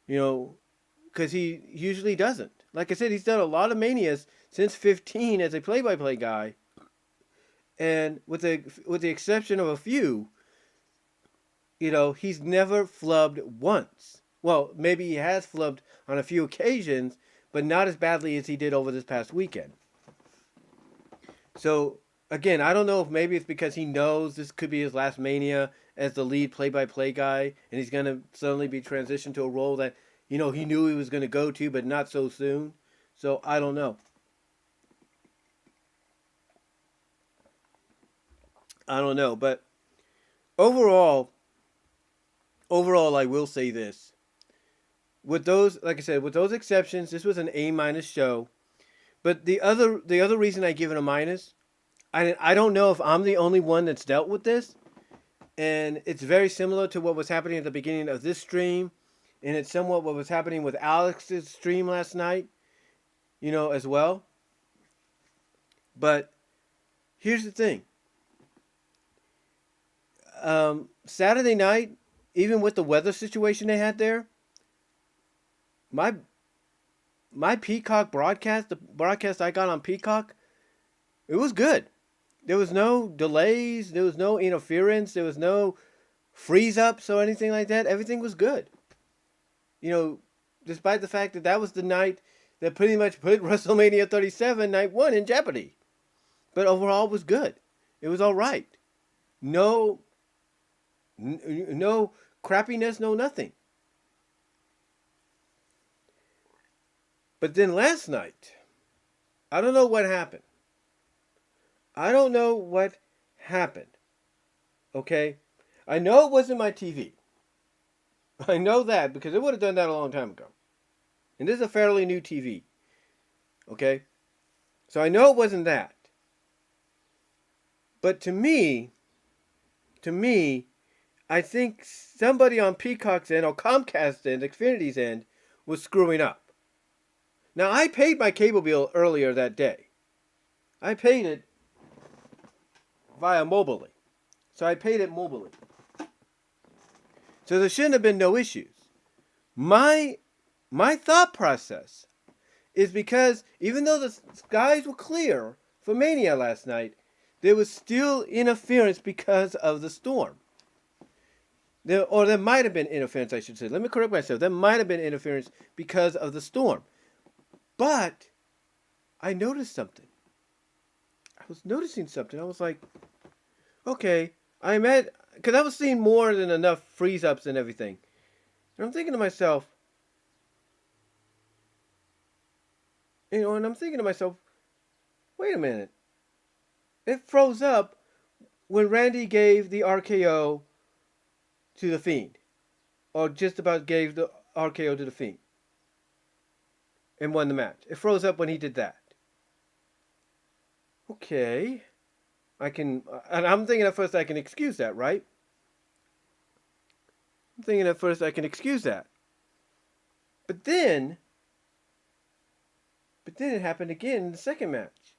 Because he usually doesn't. Like I said, he's done a lot of manias since 15 as a play-by-play guy. And with the exception of a few, he's never flubbed once. Well, maybe he has flubbed on a few occasions, but not as badly as he did over this past weekend. So, again, I don't know if maybe it's because he knows this could be his last Mania as the lead play-by-play guy, and he's going to suddenly be transitioned to a role that, he knew he was going to go to, but not so soon. So, I don't know. But overall, I will say this. With those, like I said, with those exceptions, this was an A- show. But the other reason I give it a minus, I don't know if I'm the only one that's dealt with this, and it's very similar to what was happening at the beginning of this stream, and it's somewhat what was happening with Alex's stream last night, as well. But here's the thing. Saturday night, even with the weather situation they had there, my Peacock broadcast, the broadcast I got on Peacock, it was good. There was no delays, there was no interference, there was no freeze-ups or anything like that. Everything was good. Despite the fact that that was the night that pretty much put WrestleMania 37 Night 1 in jeopardy. But overall, it was good. It was all right. No crappiness, no nothing. But then last night, I don't know what happened. Okay? I know it wasn't my TV. I know that because it would have done that a long time ago. And this is a fairly new TV. Okay? So I know it wasn't that. But to me, I think somebody on Peacock's end or Comcast's end, Xfinity's end, was screwing up. Now, I paid my cable bill earlier that day. I paid it via mobily. So I paid it mobily. So there shouldn't have been no issues. My thought process is because even though the skies were clear for Mania last night, there was still interference because of the storm. There might have been interference, I should say. Let me correct myself. There might have been interference because of the storm. But I noticed something. I was noticing something. I was like, okay, because I was seeing more than enough freeze-ups and everything. And I'm thinking to myself, wait a minute. It froze up when Randy gave the RKO to The Fiend. Or just about gave the RKO to The Fiend. And won the match. It froze up when he did that. Okay. And I'm thinking at first I can excuse that, right? But then it happened again in the second match.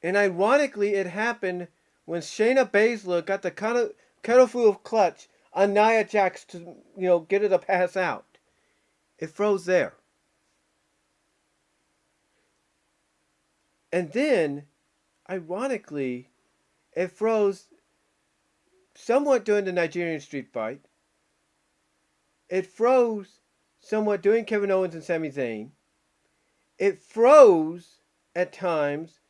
And ironically, it happened when Shayna Baszler got the kettle full of clutch on Nia Jax to, get her to pass out. It froze there. And then, ironically, it froze somewhat during the Nigerian street fight. It froze somewhat during Kevin Owens and Sami Zayn. It froze at times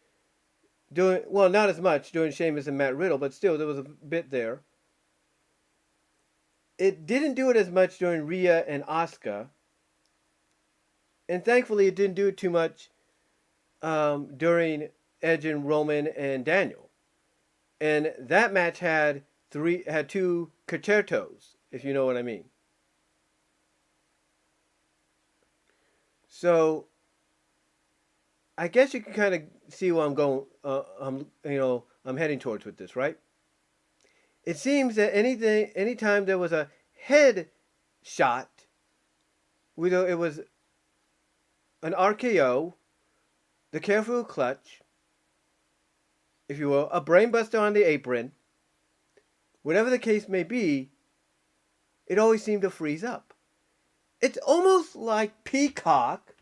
doing, well, not as much doing Sheamus and Matt Riddle, but still there was a bit there. It didn't do it as much during Rhea and Asuka, and thankfully it didn't do it too much during Edge and Roman and Daniel. And that match had two concertos, if you know what I mean. So I guess you can kind of see where I'm going. I'm heading towards with this, right? It seems that anytime there was a head shot, whether it was an RKO, the careful clutch, if you will, a brainbuster on the apron, whatever the case may be, it always seemed to freeze up. It's almost like Peacock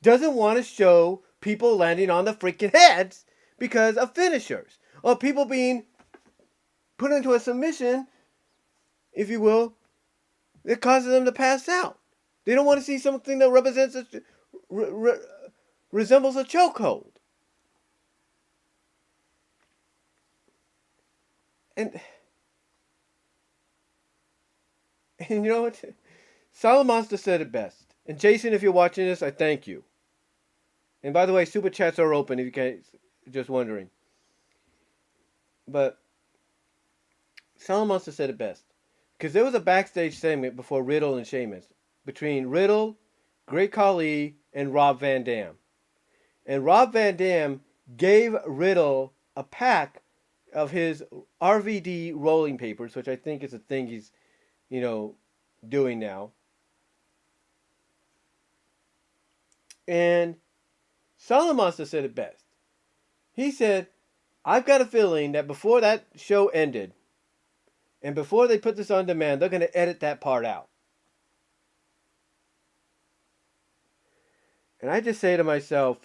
doesn't want to show people landing on the freaking heads because of finishers, or people being put into a submission, if you will, that causes them to pass out. They don't want to see something that resembles a chokehold. And you know what? Salamonster said it best. And Jason, if you're watching this, I thank you. And by the way, Superchats are open if you guys are just wondering. But Salamonster said it best. Because there was a backstage segment before Riddle and Sheamus. Between Riddle, Great Khali, and Rob Van Dam. And Rob Van Dam gave Riddle a pack of his RVD rolling papers, which I think is a thing he's, doing now. And Salamonster said it best. He said, I've got a feeling that before that show ended, and before they put this on demand, they're going to edit that part out. And I just say to myself,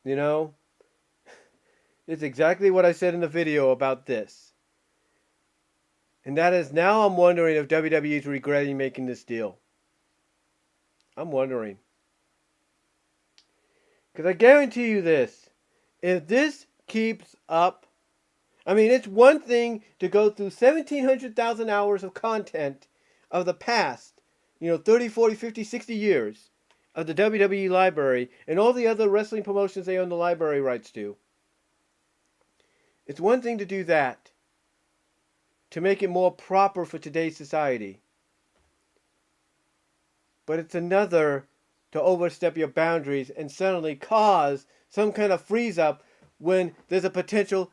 it's exactly what I said in the video about this. And that is, now I'm wondering if WWE is regretting making this deal. I'm wondering. Because I guarantee you this. If this keeps up, it's one thing to go through 1,700,000 hours of content of the past, 30, 40, 50, 60 years of the WWE library and all the other wrestling promotions they own the library rights to. It's one thing to do that, to make it more proper for today's society. But it's another to overstep your boundaries and suddenly cause some kind of freeze up when there's a potential,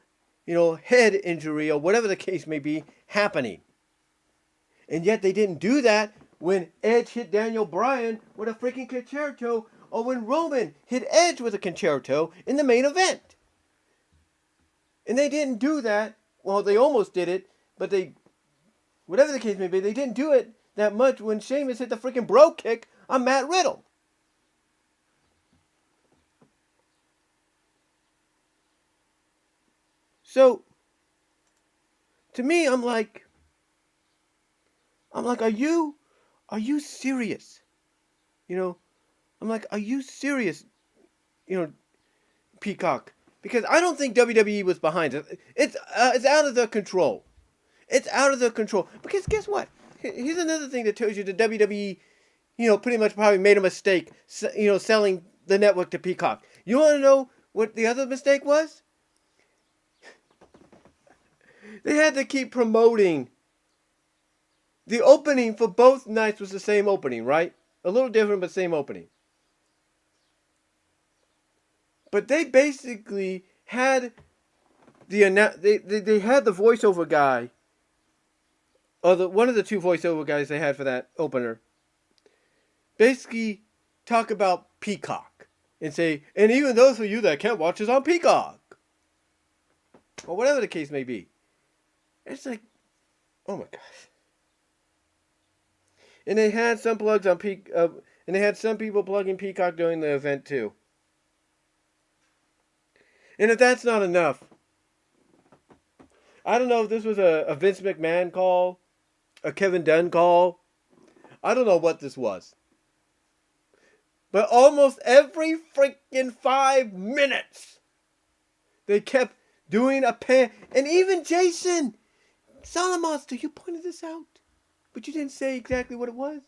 head injury or whatever the case may be happening. And yet they didn't do that when Edge hit Daniel Bryan with a freaking concerto, or when Roman hit Edge with a concerto in the main event. And they didn't do that. Well, they almost did it, but whatever the case may be, they didn't do it that much when Sheamus hit the freaking bro kick on Matt Riddle. So, to me, I'm like, are you serious? I'm like, are you serious? Peacock. Because I don't think WWE was behind it. It's out of their control. It's out of their control. Because guess what? Here's another thing that tells you the WWE, pretty much probably made a mistake, selling the network to Peacock. You want to know what the other mistake was? They had to keep promoting. The opening for both nights was the same opening, right? A little different, but same opening. But they basically had they had the voiceover guy, or one of the two voiceover guys they had for that opener, basically talk about Peacock and say, and even those of you that can't watch us on Peacock, or whatever the case may be. It's like, oh my gosh. And they had some plugs on and they had some people plugging Peacock during the event too. And if that's not enough, I don't know if this was a Vince McMahon call, a Kevin Dunn call. I don't know what this was. But almost every freaking 5 minutes, they kept doing a pan. And even Jason Salamonster, you pointed this out, but you didn't say exactly what it was.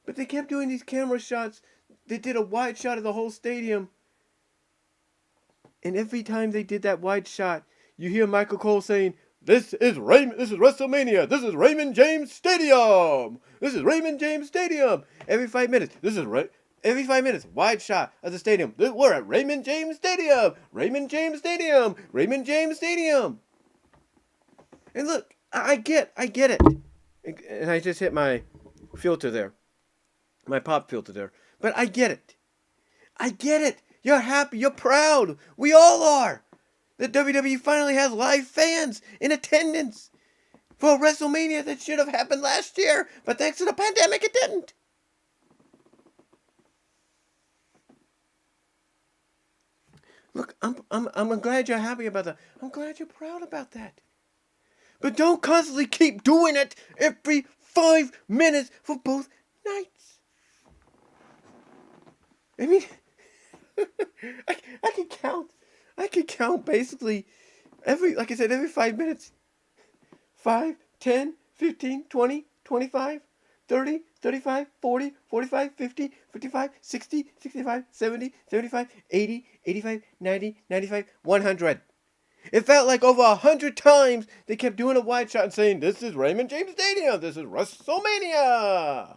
But they kept doing these camera shots. They did a wide shot of the whole stadium. And every time they did that wide shot, you hear Michael Cole saying, This is WrestleMania. This is Raymond James Stadium. This is Raymond James Stadium. Every 5 minutes. Every 5 minutes, wide shot of the stadium. We're at Raymond James Stadium. Raymond James Stadium. Raymond James Stadium. And look, I get it. And I just hit my filter there. My pop filter there. But I get it. I get it. You're happy. You're proud. We all are. That WWE finally has live fans in attendance for a WrestleMania that should have happened last year. But thanks to the pandemic, it didn't. Look, I'm glad you're happy about that. I'm glad you're proud about that. But don't constantly keep doing it every 5 minutes for both nights. I mean, I can count basically like I said, every 5 minutes. 5, 10, 15, 20, 25, 30, 35, 40, 45, 50, 55, 60, 65, 70, 75, 80, 85, 90, 95, 100. It felt like over 100 times they kept doing a wide shot and saying, This is Raymond James Stadium. This is WrestleMania.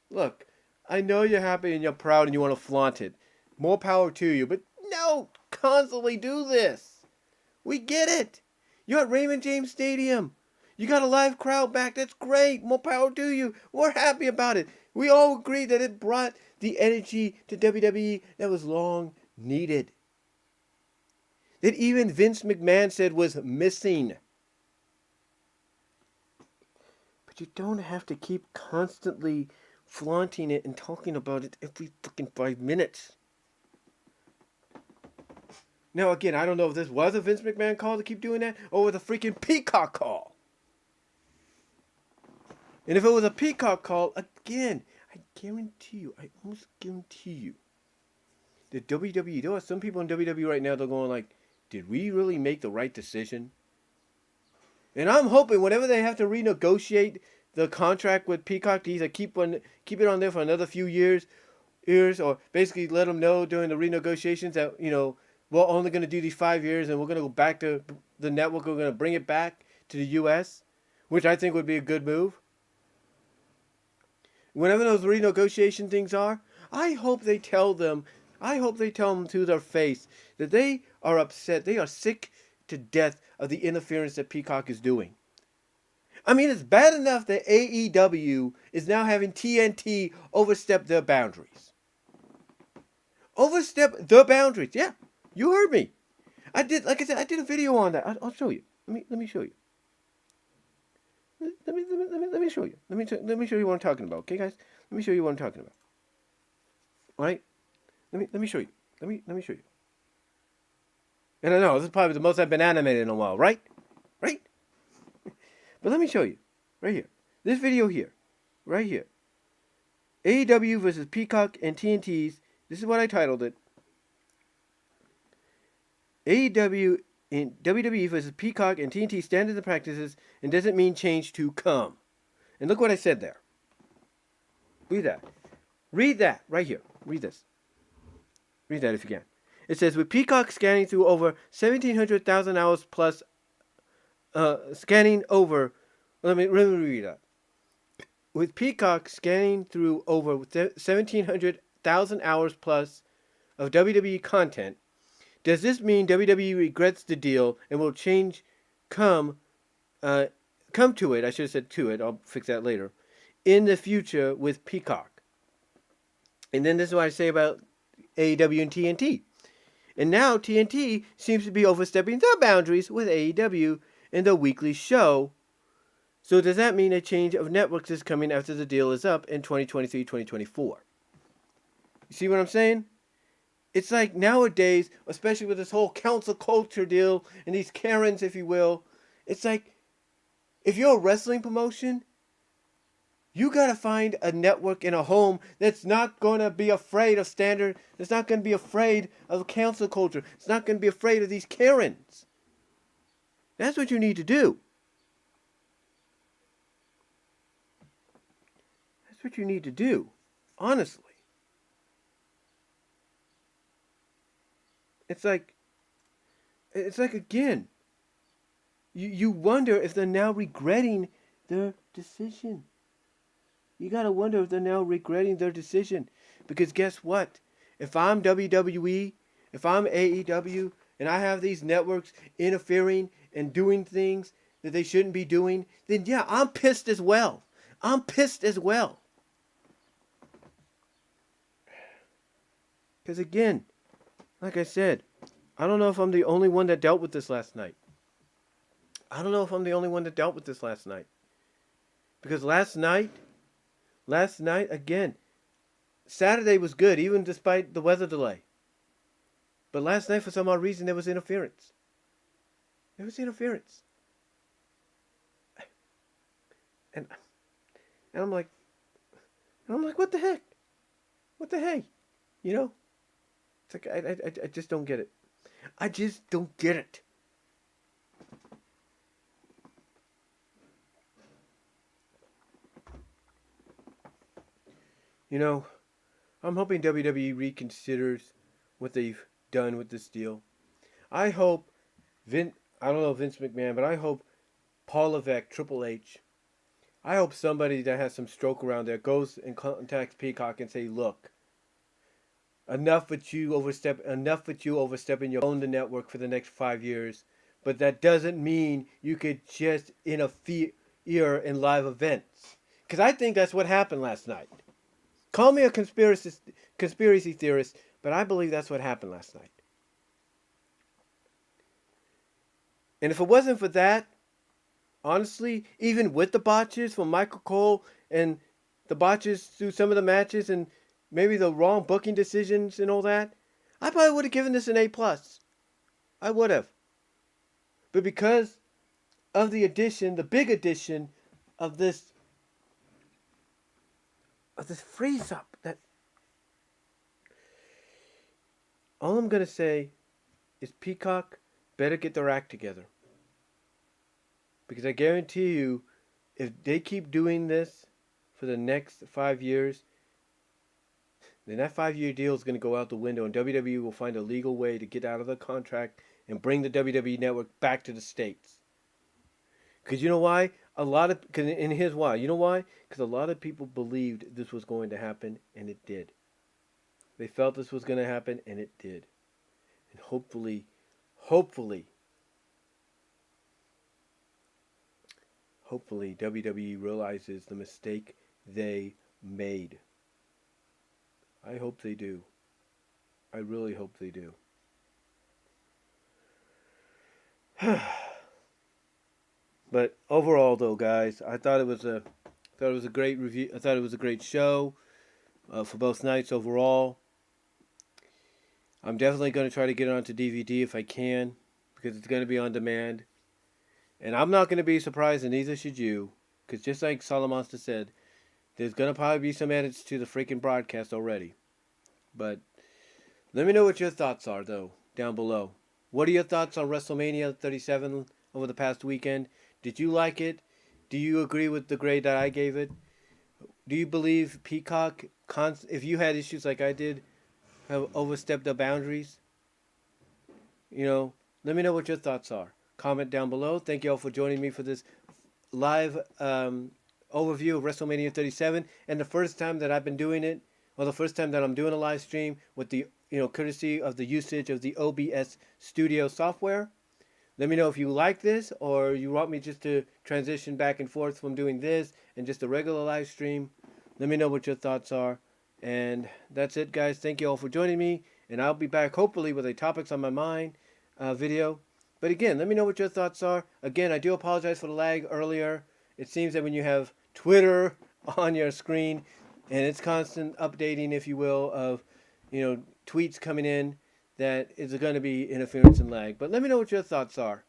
Look, I know you're happy and you're proud and you want to flaunt it. More power to you, but no, constantly do this. We get it. You're at Raymond James Stadium. You got a live crowd back. That's great. More power to you. We're happy about it. We all agree that it brought the energy to WWE that was long needed. That even Vince McMahon said was missing. But you don't have to keep constantly flaunting it and talking about it every fucking 5 minutes. Now, again, I don't know if this was a Vince McMahon call to keep doing that or was a freaking Peacock call. And if it was a Peacock call, again, I almost guarantee you, that WWE, there are some people in WWE right now, they're going like, did we really make the right decision? And I'm hoping whenever they have to renegotiate the contract with Peacock to either keep it on there for another few years, or basically let them know during the renegotiations that, we're only going to do these 5 years and we're going to go back to the network. We're going to bring it back to the U.S., which I think would be a good move. Whenever those renegotiation things are, I hope they tell them to their face that they are upset. They are sick to death of the interference that Peacock is doing. I mean, it's bad enough that AEW is now having TNT overstep their boundaries. Overstep the boundaries. Yeah, you heard me. I did a video on that. I'll show you. Let me show you. Let me show you. Let me show you what I'm talking about. Okay, guys? Let me show you what I'm talking about. All right? Let me show you. Let me show you. And I know this is probably the most I've been animated in a while, right? Right? But let me show you. Right here. This video here. Right here. AEW versus Peacock and TNT's. This is what I titled it. AEW in WWE versus Peacock and TNT standards and practices and doesn't mean change to come. And look what I said there. Read that. Read that right here. Read this. Read that if you can. It says, with Peacock scanning through over 1,700,000 hours plus scanning over... Let me read that. With Peacock scanning through over 1,700,000 hours plus of WWE content, does this mean WWE regrets the deal and will come to it, I should have said to it, I'll fix that later, in the future with Peacock? And then this is what I say about AEW and TNT. And now TNT seems to be overstepping their boundaries with AEW in the weekly show. So does that mean a change of networks is coming after the deal is up in 2023-2024? You see what I'm saying? It's like nowadays, especially with this whole council culture deal and these Karens, if you will, it's like If you're a wrestling promotion, you gotta find a network in a home that's not gonna be afraid of standard. That's not gonna be afraid of cancel culture. It's not gonna be afraid of these Karens. That's what you need to do. That's what you need to do. Honestly. It's like again, you wonder if they're now regretting their decision. You gotta wonder if they're now regretting their decision. Because guess what? If I'm WWE, if I'm AEW, and I have these networks interfering and doing things that they shouldn't be doing, then yeah, I'm pissed as well. I'm pissed as well. Because again, like I said, I don't know if I'm the only one that dealt with this last night. I don't know if I'm the only one that dealt with this last night. Because last night, again, Saturday was good, even despite the weather delay. But last night, for some odd reason, there was interference. There was interference. And I'm like, what the heck? What the hey? You know? It's like, I just don't get it. I just don't get it. You know, I'm hoping WWE reconsiders what they've done with this deal. I hope I don't know Vince McMahon, but I hope Paul Levesque, Triple H, I hope somebody that has some stroke around there goes and contacts Peacock and say, look, enough with you overstepping your own the network for the next 5 years, but that doesn't mean you could just interfere in live events. Because I think that's what happened last night. Call me a conspiracy theorist, but I believe that's what happened last night. And if it wasn't for that, honestly, even with the botches from Michael Cole and the botches through some of the matches and maybe the wrong booking decisions and all that, I probably would have given this an A+. I would have. But because of the big addition of this freeze up, that all I'm going to say is Peacock better get their act together. Because I guarantee you, if they keep doing this for the next 5 years, then that 5-year deal is going to go out the window, and WWE will find a legal way to get out of the contract and bring the WWE network back to the States. Because you know why? And here's why. You know why? Because a lot of people believed this was going to happen, and it did. They felt this was going to happen, and it did. And hopefully, WWE realizes the mistake they made. I hope they do. I really hope they do. But overall, though, guys, I thought it was a great review. I thought it was a great show for both nights overall. I'm definitely going to try to get it onto DVD if I can, because it's going to be on demand. And I'm not going to be surprised, and neither should you, because just like Salamonster said, there's going to probably be some edits to the freaking broadcast already. But let me know what your thoughts are, though, down below. What are your thoughts on WrestleMania 37 over the past weekend? Did you like it? Do you agree with the grade that I gave it? Do you believe Peacock, if you had issues like I did, have overstepped the boundaries? You know, let me know what your thoughts are. Comment down below. Thank you all for joining me for this live overview of WrestleMania 37, and the first time that I've been doing it, or the first time that I'm doing a live stream with the courtesy of the usage of the OBS Studio software. Let me know if you like this, or you want me just to transition back and forth from doing this and just a regular live stream. Let me know what your thoughts are. And that's it, guys. Thank you all for joining me, and I'll be back hopefully with a Topics on My Mind video. But again, let me know what your thoughts are. Again, I do apologize for the lag earlier. It seems that when you have Twitter on your screen, and it's constant updating, if you will, of tweets coming in, that is going to be interference and lag. But let me know what your thoughts are.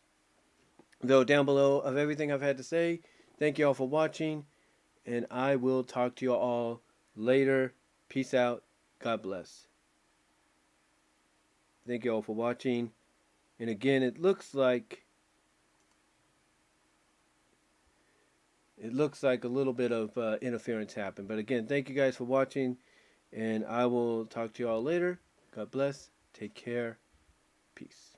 though, down below of everything I've had to say. Thank you all for watching, and I will talk to you all later. Peace out. God bless. Thank you all for watching. And again, it looks like a little bit of interference happened. But again, thank you guys for watching, and I will talk to you all later. God bless. Take care. Peace.